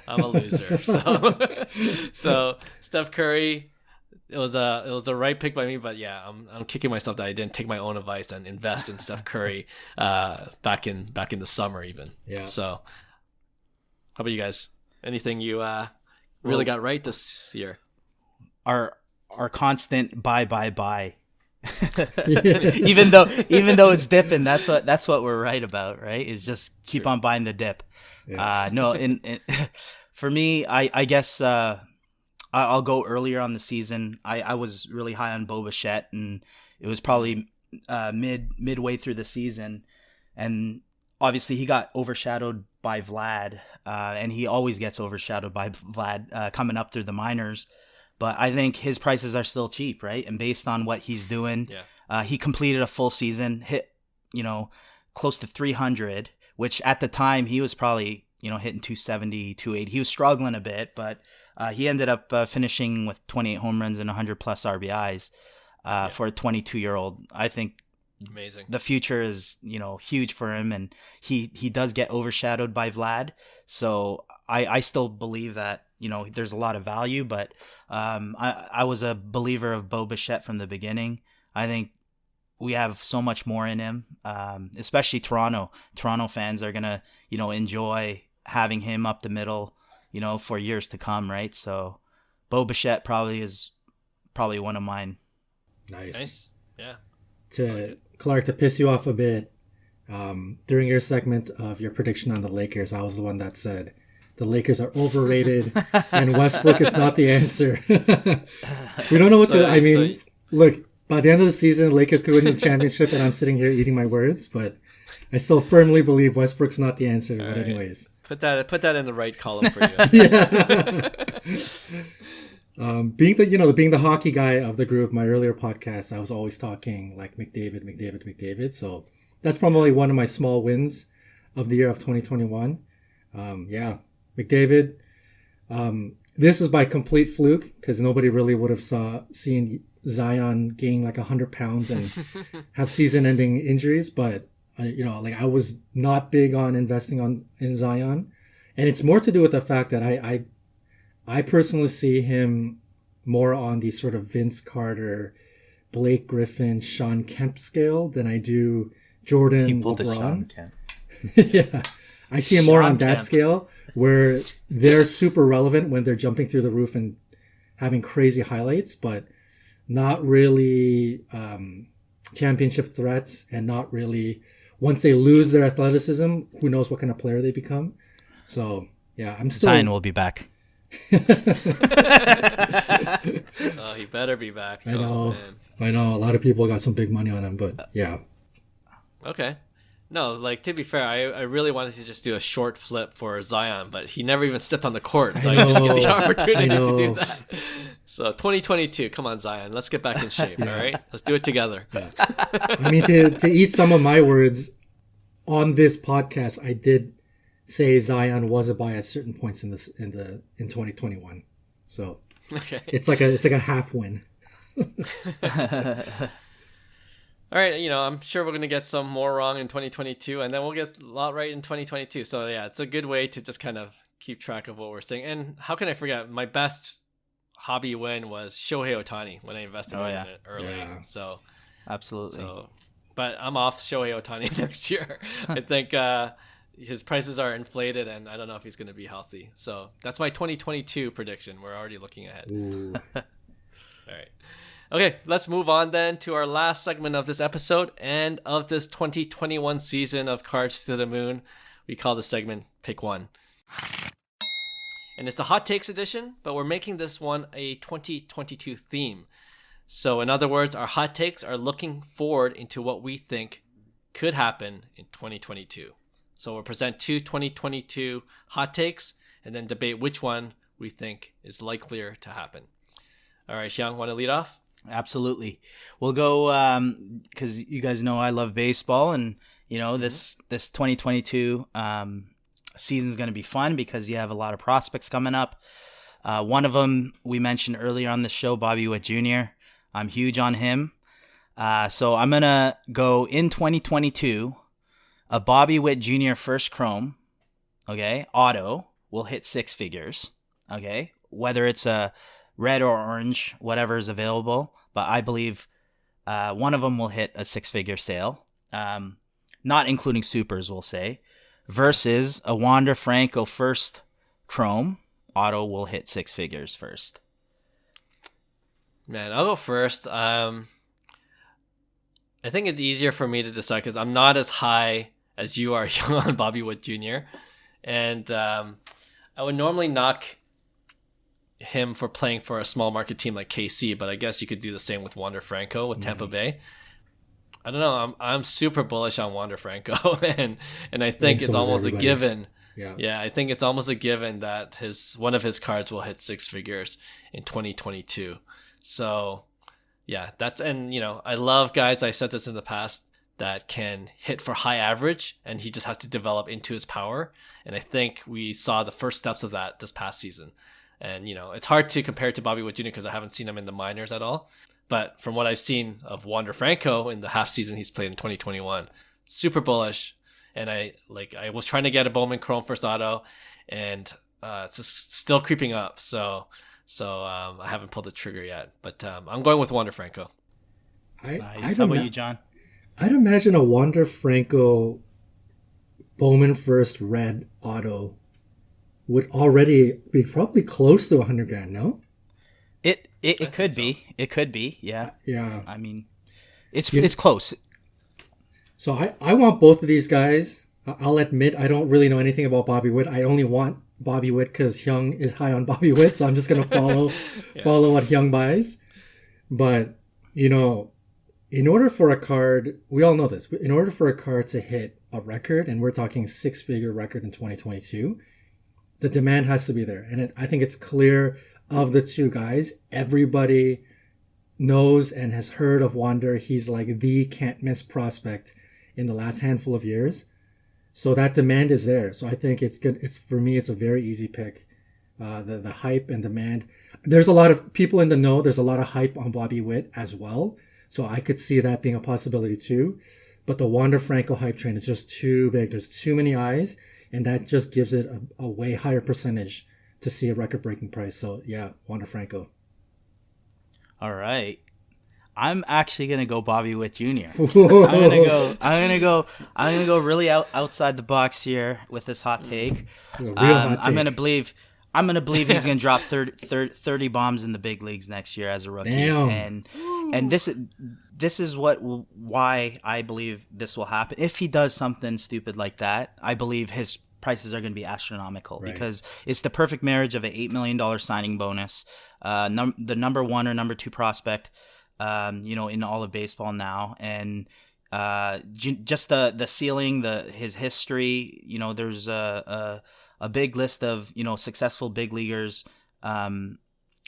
I'm a loser. So Steph Curry, it was a right pick by me, but yeah, I'm kicking myself that I didn't take my own advice and invest in Steph Curry back in the summer even. Yeah. So how about you guys? Anything you really got right this year? Our constant buy. even though it's dipping, that's what we're right about, right? Is just keep on buying the dip. Yeah. No, for me, I guess I'll go earlier on the season. I was really high on Bo Bichette, and it was probably midway through the season, and obviously he got overshadowed by Vlad, and he always gets overshadowed by Vlad coming up through the minors. But I think his prices are still cheap, right? And based on what he's doing, he completed a full season, hit close to 300, which at the time he was probably hitting 270, 280. He was struggling a bit, but he ended up finishing with 28 home runs and 100 plus RBIs for a 22-year-old. I think amazing. The future is huge for him, and he does get overshadowed by Vlad. So I still believe that there's a lot of value, but I was a believer of Bo Bichette from the beginning. I think we have so much more in him, especially Toronto. Toronto fans are gonna enjoy having him up the middle, for years to come, right? So Bo Bichette is probably one of mine. Nice. Yeah. Clark, to piss you off a bit, during your segment of your prediction on the Lakers, I was the one that said the Lakers are overrated and Westbrook is not the answer. We don't know what's going to... I mean, look, by the end of the season, Lakers could win the championship, and I'm sitting here eating my words, but I still firmly believe Westbrook's not the answer. But anyways. Put that in the right column for you. Yeah. Being the hockey guy of the group, my earlier podcast, I was always talking like McDavid. So that's probably one of my small wins of the year of 2021. McDavid. This is by complete fluke because nobody really would have seen Zion gain like 100 pounds and have season-ending injuries. But I was not big on investing in Zion, and it's more to do with the fact that I personally see him more on the sort of Vince Carter, Blake Griffin, Sean Kemp scale than I do Jordan, LeBron. Yeah, I see him more on that scale where they're super relevant when they're jumping through the roof and having crazy highlights, but not really championship threats, and not really, once they lose their athleticism, who knows what kind of player they become. So yeah, I'm still... Zion will be back. Oh, he better be back. I know. A lot of people got some big money on him, but yeah. Okay. No, to be fair, I really wanted to just do a short flip for Zion, but he never even stepped on the court, so I didn't get the opportunity to do that. So 2022, come on, Zion, let's get back in shape. All right, let's do it together. Yeah. I mean, to eat some of my words on this podcast, I did say Zion was a buy at certain points in 2021. So it's like a half win. All right, I'm sure we're going to get some more wrong in 2022, and then we'll get a lot right in 2022. So yeah, it's a good way to just kind of keep track of what we're saying. And how can I forget, my best hobby win was Shohei Ohtani when I invested in it early. Yeah. So absolutely. But I'm off Shohei Ohtani next year. I think his prices are inflated, and I don't know if he's going to be healthy. So that's my 2022 prediction. We're already looking ahead. All right. Okay, let's move on then to our last segment of this episode and of this 2021 season of Cards to the Moon. We call this segment Pick One. And it's the Hot Takes edition, but we're making this one a 2022 theme. So in other words, our hot takes are looking forward into what we think could happen in 2022. So we'll present 2 2022 hot takes and then debate which one we think is likelier to happen. All right, Hyung, want to lead off? Absolutely. We'll go because you guys know I love baseball, and this 2022 season is going to be fun because you have a lot of prospects coming up. One of them we mentioned earlier on the show, Bobby Witt Jr. I'm huge on him. So I'm going to go in 2022, a Bobby Witt Jr. first Chrome, okay, auto will hit 6 figures, okay, whether it's a red or orange, whatever is available. But I believe one of them will hit a 6-figure sale, not including supers, we'll say, versus a Wander Franco first Chrome auto will hit 6 figures first. Man, I'll go first. I think it's easier for me to decide because I'm not as high as you are on Bobby Witt Jr. And I would normally knock him for playing for a small market team like KC, but I guess you could do the same with Wander Franco with Tampa Bay. I don't know. I'm super bullish on Wander Franco, and I think it's almost a given. Yeah, I think it's almost a given that one of his cards will hit 6 figures in 2022. So, yeah, I love guys. I said this in the past that can hit for high average, and he just has to develop into his power. And I think we saw the first steps of that this past season. And, it's hard to compare it to Bobby Witt Jr. because I haven't seen him in the minors at all. But from what I've seen of Wander Franco in the half season he's played in 2021, super bullish. And I was trying to get a Bowman Chrome first auto, and it's just still creeping up. So I haven't pulled the trigger yet. But I'm going with Wander Franco. Nice. How about you, John? I'd imagine a Wander Franco Bowman first red auto would already be probably close to 100 grand, no? It could be. It could be, yeah. Yeah. I mean, it's close. So I want both of these guys. I'll admit I don't really know anything about Bobby Witt. I only want Bobby Witt because Hyung is high on Bobby Witt, so I'm just going to follow what Hyung buys. But, in order for a card, we all know this, in order for a card to hit a record, and we're talking 6-figure record in 2022, the demand has to be there. And I think it's clear of the two guys, everybody knows and has heard of Wander. He's like the can't miss prospect in the last handful of years. So that demand is there. So I think it's good. For me, it's a very easy pick. The hype and demand. There's a lot of people in the know. There's a lot of hype on Bobby Witt as well. So I could see that being a possibility too. But the Wander Franco hype train is just too big. There's too many eyes. And that just gives it a way higher percentage to see a record-breaking price. So yeah, Wander Franco. All right, I'm actually gonna go Bobby Witt Jr. I'm gonna go really outside the box here with this hot take. Real hot take. I'm gonna believe he's gonna drop 30 bombs in the big leagues next year as a rookie. Damn. And this is why I believe this will happen. If he does something stupid like that, I believe his prices are going to be astronomical, right? Because it's the perfect marriage of an $8 million signing bonus, the number 1 or number 2 prospect, in all of baseball now, and just the ceiling, his history. There's a big list of successful big leaguers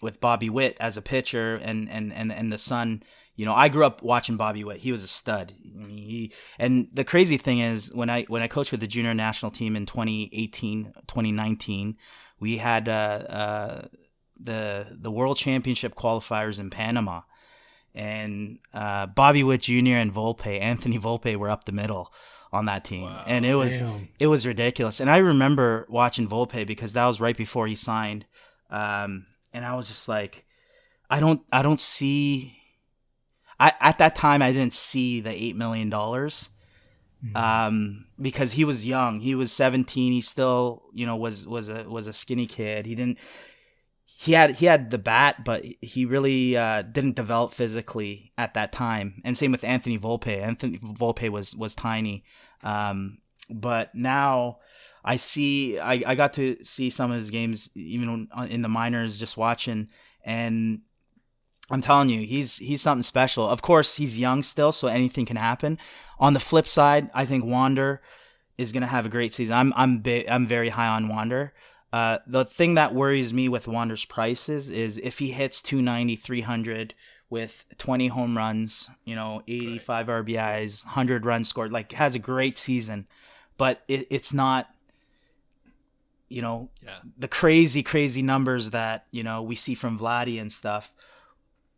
with Bobby Witt as a pitcher, and the son. I grew up watching Bobby Witt. He was a stud. And the crazy thing is, when I coached with the junior national team in 2018, 2019, we had the World Championship qualifiers in Panama, and Bobby Witt Jr. and Anthony Volpe were up the middle on that team. Wow. And it was ridiculous. And I remember watching Volpe because that was right before he signed, and I was just like, I don't see. At that time, I didn't see the $8 million because he was young. He was 17. He still, was a skinny kid. he had the bat, but he really didn't develop physically at that time. And same with Anthony Volpe. Anthony Volpe was tiny, but now I got to see some of his games even in the minors, just watching, and I'm telling you, he's something special. Of course, he's young still, so anything can happen. On the flip side, I think Wander is going to have a great season. I'm very high on Wander. The thing that worries me with Wander's prices is if he hits 290, 300 with 20 home runs, 85 RBIs, 100 runs scored, like has a great season, but it's not, the crazy numbers that, we see from Vladdy and stuff.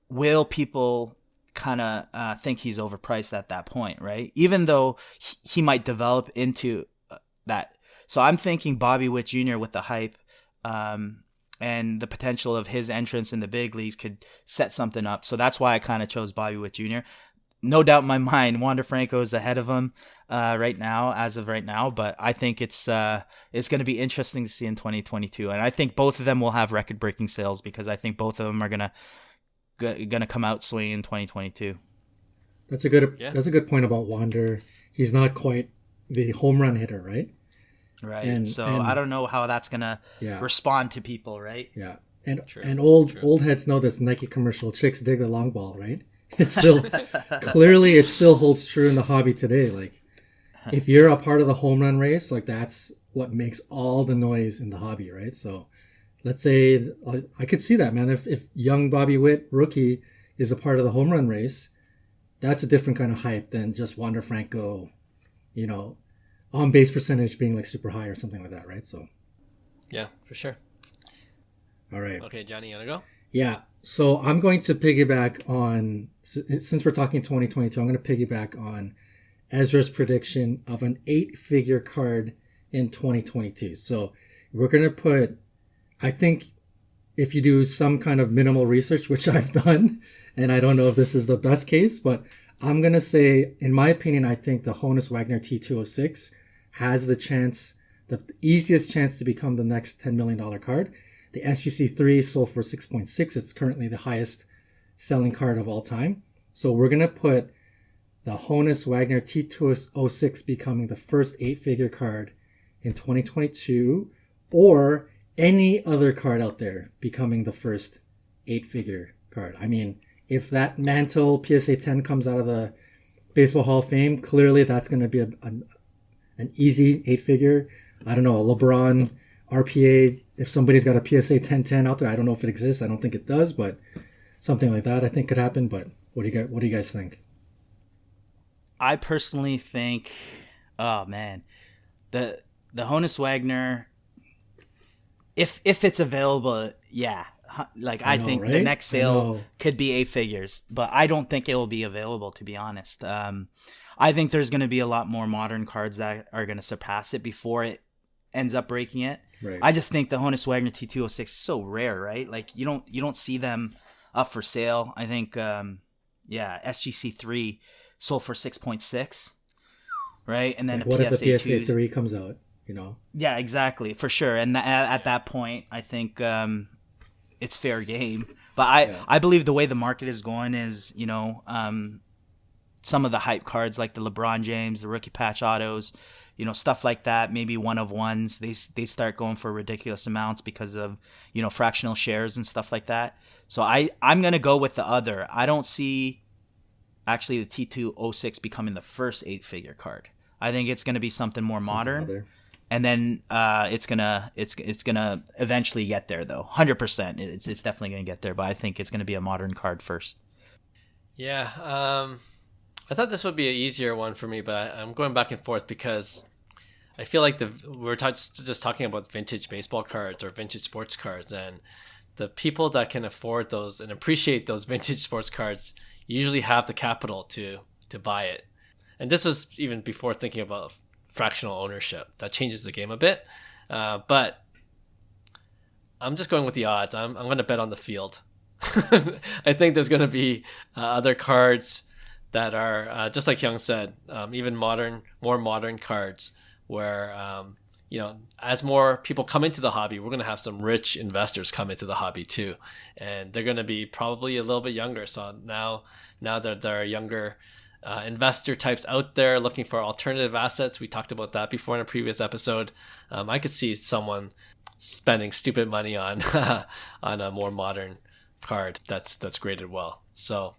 Will people kind of think he's overpriced at that point, right? Even though he might develop into that. So I'm thinking Bobby Witt Jr. with the hype and the potential of his entrance in the big leagues could set something up. So that's why I kind of chose Bobby Witt Jr. No doubt in my mind, Wander Franco is ahead of him as of right now. But I think it's going to be interesting to see in 2022. And I think both of them will have record-breaking sales because I think both of them are going to come out swinging in 2022. That's a good point about Wander. He's not quite the home run hitter, right? Right. And I don't know how that's going to respond to people, right? Yeah. And old heads know this Nike commercial, chicks dig the long ball, right? It's still clearly it still holds true in the hobby today. Like if you're a part of the home run race, like that's what makes all the noise in the hobby, right? So let's say I could see that, man. If young Bobby Witt, rookie, is a part of the home run race, that's a different kind of hype than just Wander Franco, on base percentage being like super high or something like that, right? So, yeah, for sure. All right. Okay, Johnny, you want to go? Yeah. So I'm going to piggyback on, since we're talking 2022, I'm going to piggyback on Ezra's prediction of an 8-figure card in 2022. So we're going to put, I think if you do some kind of minimal research, which I've done, and I don't know if this is the best case, but I'm going to say, in my opinion, I think the Honus Wagner T206 has the easiest chance to become the next $10 million card. The SGC3 sold for 6.6. It's currently the highest selling card of all time. So we're going to put the Honus Wagner T206 becoming the first 8-figure card in 2022, or any other card out there becoming the first 8-figure card. I mean, if that Mantle PSA 10 comes out of the Baseball Hall of Fame, clearly that's going to be an easy 8-figure. I don't know, a LeBron RPA, if somebody's got a PSA 1010 out there, I don't know if it exists. I don't think it does, but something like that I think could happen. But what do you guys think? I personally think, oh man, the Honus Wagner, if it's available, yeah. Like I think right? The next sale could be 8 figures, but I don't think it will be available, to be honest. I think there's going to be a lot more modern cards that are going to surpass it before it ends up breaking it. Right. I just think the Honus Wagner T206 is so rare, right? Like you don't see them up for sale. I think SGC3 sold for 6.6, right? And then what if the PSA 3 comes out, Yeah, exactly, for sure. And at that point, I think it's fair game. But I believe the way the market is going is, some of the hype cards like the LeBron James, the rookie patch autos, stuff like that, maybe one of ones, they start going for ridiculous amounts because of, fractional shares and stuff like that. So I'm going to go with the other. I don't see actually the T206 becoming the first 8-figure card. I think it's going to be something more modern. And then it's gonna eventually get there, though. 100%, it's definitely gonna get there. But I think it's gonna be a modern card first. Yeah, I thought this would be an easier one for me, but I'm going back and forth because I feel like we're just talking about vintage baseball cards or vintage sports cards, and the people that can afford those and appreciate those vintage sports cards usually have the capital to buy it. And this was even before thinking about fractional ownership. That changes the game a bit, but I'm just going with the odds. I'm going to bet on the field. I think there's going to be other cards that are just like Hyung said, even more modern cards where as more people come into the hobby, we're going to have some rich investors come into the hobby too. And they're going to be probably a little bit younger. So now that there are younger investor types out there looking for alternative assets, we talked about that before in a previous episode. I could see someone spending stupid money on on a more modern card that's graded well. So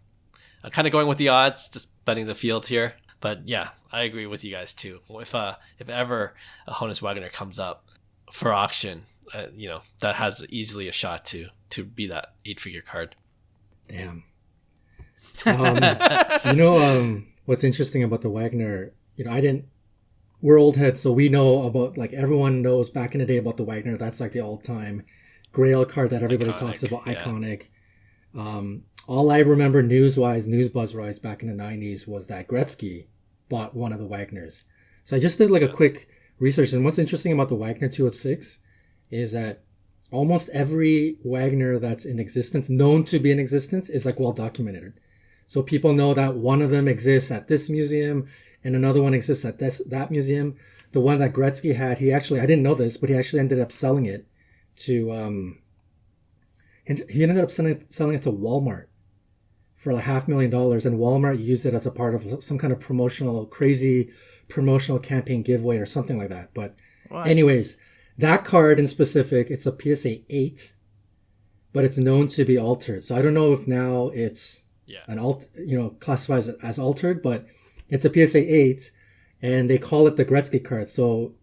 I'm kind of going with the odds, just betting the field here. But yeah, I agree with you guys too. If ever a Honus Wagner comes up for auction, that has easily a shot to be that 8-figure card. Damn. What's interesting about the Wagner, we're old heads, so we know about, like, everyone knows back in the day about the Wagner. That's like the all-time grail card that everybody talks about, iconic. All I remember news buzz-wise back in the 90s was that Gretzky bought one of the Wagners. So I just did like a quick research, and what's interesting about the Wagner 206 is that almost every Wagner that's in existence, known to be in existence, is like well documented. So people know that one of them exists at this museum and another one exists at that museum. The one that Gretzky had, I didn't know this, but he actually ended up selling it to selling it to Walmart for like $500,000, and Walmart used it as a part of some kind of crazy promotional campaign giveaway or something like that. But anyways, that card in specific, it's a PSA 8, but it's known to be altered. So I don't know if now it's classifies as altered, but it's a PSA 8, and they call it the Gretzky card. So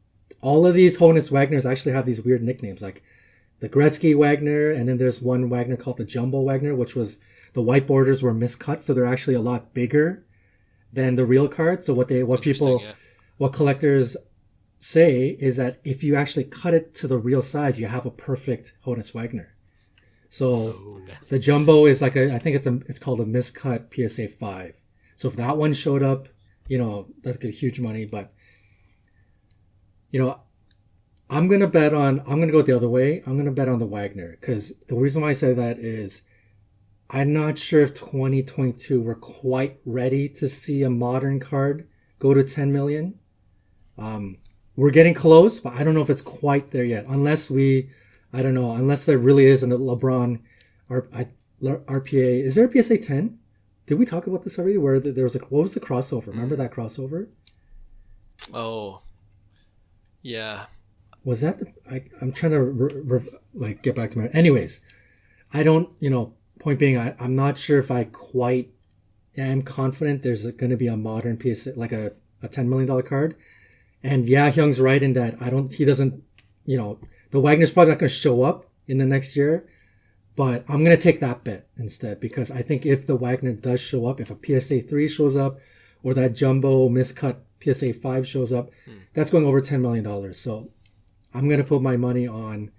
all of these Honus Wagners actually have these weird nicknames, like the Gretzky Wagner, and then there's one Wagner called the Jumbo Wagner, which was the white borders were miscut, so they're actually a lot bigger than the real card. So what collectors say is that if you actually cut it to the real size, you have a perfect Honus Wagner. So the Jumbo is like I think it's called a miscut PSA 5. So if that one showed up, that's good, huge money. But I'm going to go the other way. I'm going to bet on the Wagner, because the reason why I say that is I'm not sure if 2022 we're quite ready to see a modern card go to 10 million. We're getting close, but I don't know if it's quite there yet. Unless there really is a LeBron RPA. Is there a PSA 10? Did we talk about this already? Where there was what was the crossover? Remember that crossover? Oh, yeah. Was that I'm trying to get back to my... Anyways, I don't, point being, I'm not sure if I quite am confident there's going to be a modern PSA, like a $10 million card. And yeah, Hyung's right in that the Wagner's probably not going to show up in the next year, but I'm going to take that bet instead, because I think if the Wagner does show up, if a PSA 3 shows up, or that Jumbo miscut PSA 5 shows up, that's going over $10 million. So I'm going to put my money on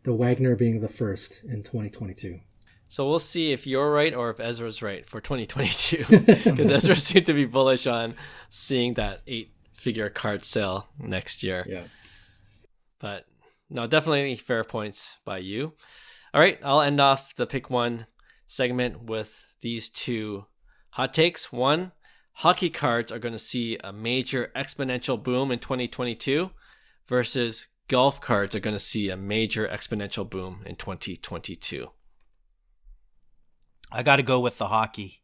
the Wagner being the first in 2022. So we'll see if you're right or if Ezra's right for 2022, because Ezra seemed to be bullish on seeing that 8-figure card sale next year. Yeah. But no, definitely fair points by you. All right, I'll end off the Pick One segment with these two hot takes. One, hockey cards are going to see a major exponential boom in 2022 versus golf cards are going to see a major exponential boom in 2022. I got to go with the hockey.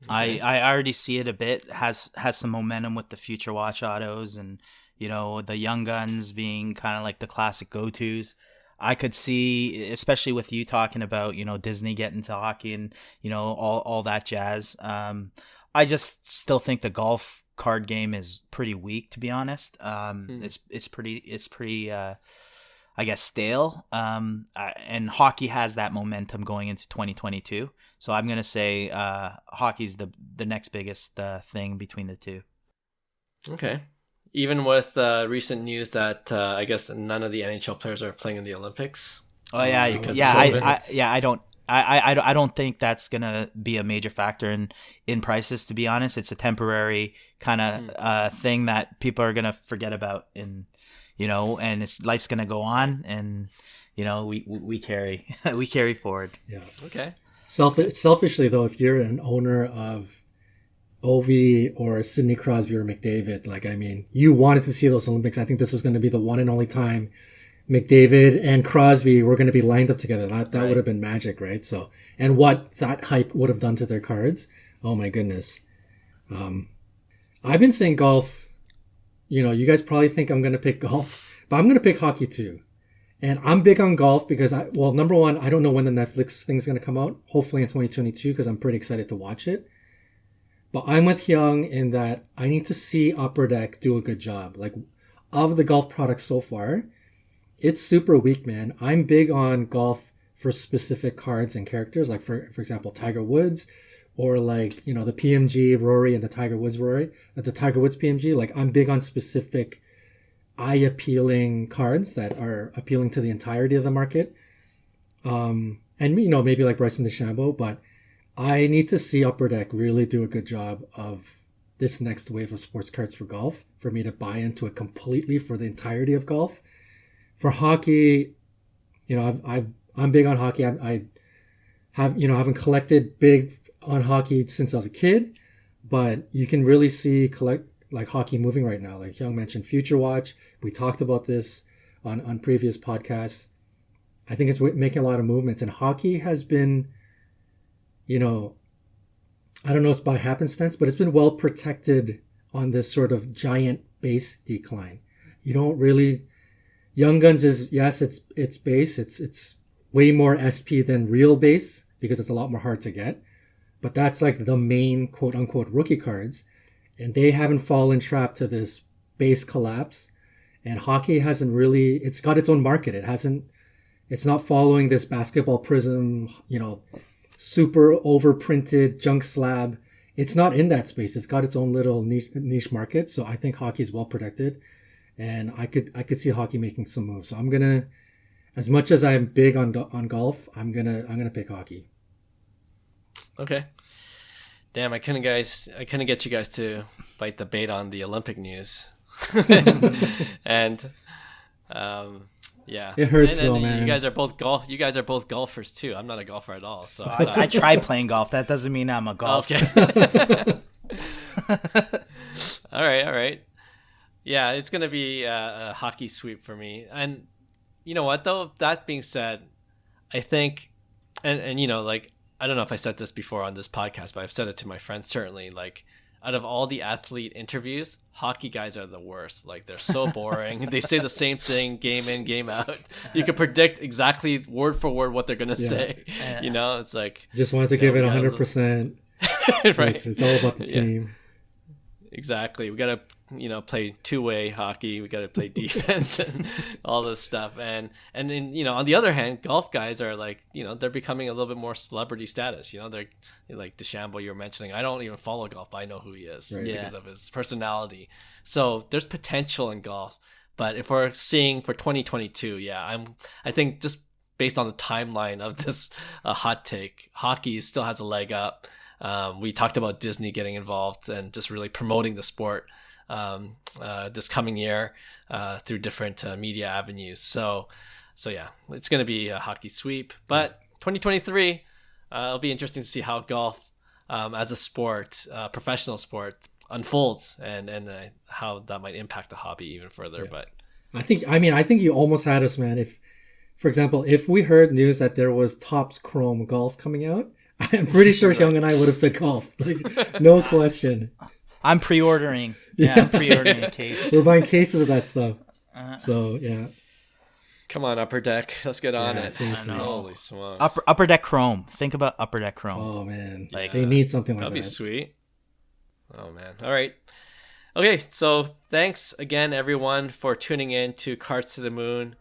Okay. I already see it a bit. Has some momentum with the Future Watch autos and, the young guns being kind of like the classic go-tos. I could see, especially with you talking about, Disney getting to hockey and, all that jazz. I just still think the golf card game is pretty weak, to be honest. It's pretty I guess stale. And hockey has that momentum going into 2022. So I'm gonna say hockey's the next biggest thing between the two. Okay. Even with recent news that I guess none of the NHL players are playing in the Olympics. Oh yeah, I don't think that's gonna be a major factor in prices. To be honest, it's a temporary kind of thing that people are gonna forget about, and life's gonna go on, and we carry forward. Yeah. Okay. Selfishly though, if you're an owner of Ovi or Sidney Crosby or McDavid. Like, I mean, you wanted to see those Olympics. I think this was going to be the one and only time McDavid and Crosby were going to be lined up together. That would have been magic, right? So, and what that hype would have done to their cards. Oh my goodness. I've been saying golf. You know, you guys probably think I'm going to pick golf, but I'm going to pick hockey too. And I'm big on golf because number one, I don't know when the Netflix thing is going to come out. Hopefully in 2022, because I'm pretty excited to watch it. But I'm with Hyung in that I need to see Upper Deck do a good job. Like, of the golf products so far, it's super weak, man. I'm big on golf for specific cards and characters. Like, for example, Tiger Woods, or like, you know, the PMG Rory and the Tiger Woods PMG. Like, I'm big on specific eye-appealing cards that are appealing to the entirety of the market. And, you know, maybe like Bryson DeChambeau, but I need to see Upper Deck really do a good job of this next wave of sports cards for golf for me to buy into it completely for the entirety of golf. For hockey, you know, I'm big on hockey. I haven't collected big on hockey since I was a kid, but you can really see hockey moving right now. Like Hyung mentioned, Future Watch. We talked about this on previous podcasts. I think it's making a lot of movements, and hockey has been, you know, I don't know if it's by happenstance, but it's been well protected on this sort of giant base decline. You don't really, Young Guns is, yes, it's base. It's way more SP than real base because it's a lot more hard to get. But that's like the main quote unquote rookie cards. And they haven't fallen trapped to this base collapse. And hockey hasn't really, it's got its own market. It's not following this basketball prism, you know, super overprinted junk slab. It's not in that space. It's got its own little niche market. So I think hockey is well protected. And I could see hockey making some moves. So I'm going to, as much as I'm big on golf, I'm going to pick hockey. Okay. Damn, I couldn't get you guys to bite the bait on the Olympic news. And yeah, it hurts and though, man. You guys are both golfers too. I'm not a golfer at all, so I tried playing golf. That doesn't mean I'm a golfer. Okay. All right. Yeah, it's gonna be a hockey sweep for me. And you know what though? That being said, I think, and you know, like, I don't know if I said this before on this podcast, but I've said it to my friends, certainly, like, out of all the athlete interviews, hockey guys are the worst. Like, they're so boring. They say the same thing game in, game out. You can predict exactly word for word what they're going to say. You know, it's like... Just wanted to give it 100%. Right. It's all about the team. Exactly. We got to, you know, play two-way hockey. We got to play defense and all this stuff. And then, you know, on the other hand, golf guys are like, you know, they're becoming a little bit more celebrity status. You know, they're like DeChambeau you were mentioning. I don't even follow golf, but I know who he is because of his personality. So there's potential in golf. But if we're seeing for 2022, I think just based on the timeline of this hot take, hockey still has a leg up. We talked about Disney getting involved and just really promoting the sport this coming year through different media avenues. So yeah, it's going to be a hockey sweep. But 2023, it'll be interesting to see how golf as a sport, professional sport, unfolds and how that might impact the hobby even further. Yeah. But I think you almost had us, man. If, for example, if we heard news that there was Topps Chrome golf coming out, I'm pretty sure Hyung and I would have said golf. Like, no question. I'm pre-ordering. Yeah, I'm pre-ordering a case. We're buying cases of that stuff. So, yeah. come on, Upper Deck. Let's get on it. Seriously. Holy smokes. Upper Deck Chrome. Think about Upper Deck Chrome. Oh, man. Like, they need something like that. That'd be sweet. Oh, man. All right. Okay, so thanks again, everyone, for tuning in to Carts to the Moon.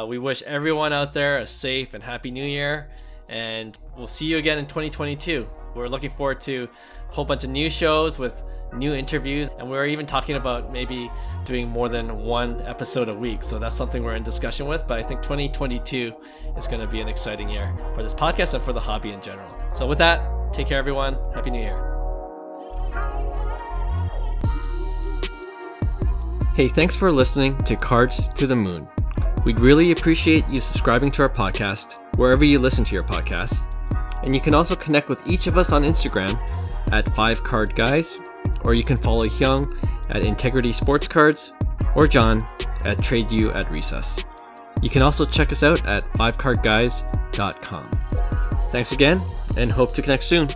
We wish everyone out there a safe and happy new year, and we'll see you again in 2022. We're looking forward to a whole bunch of new shows with new interviews, and we're even talking about maybe doing more than one episode a week. So that's something we're in discussion with, but I think 2022 is going to be an exciting year for this podcast and for the hobby in general. So with that, take care, everyone. Happy New Year. Hey, thanks for listening to Cards to the Moon. We'd really appreciate you subscribing to our podcast wherever you listen to your podcasts. And you can also connect with each of us on Instagram at 5cardguys, or you can follow Hyung at Integrity Sports Cards, or John at TradeU at Recess. You can also check us out at 5cardguys.com. Thanks again, and hope to connect soon.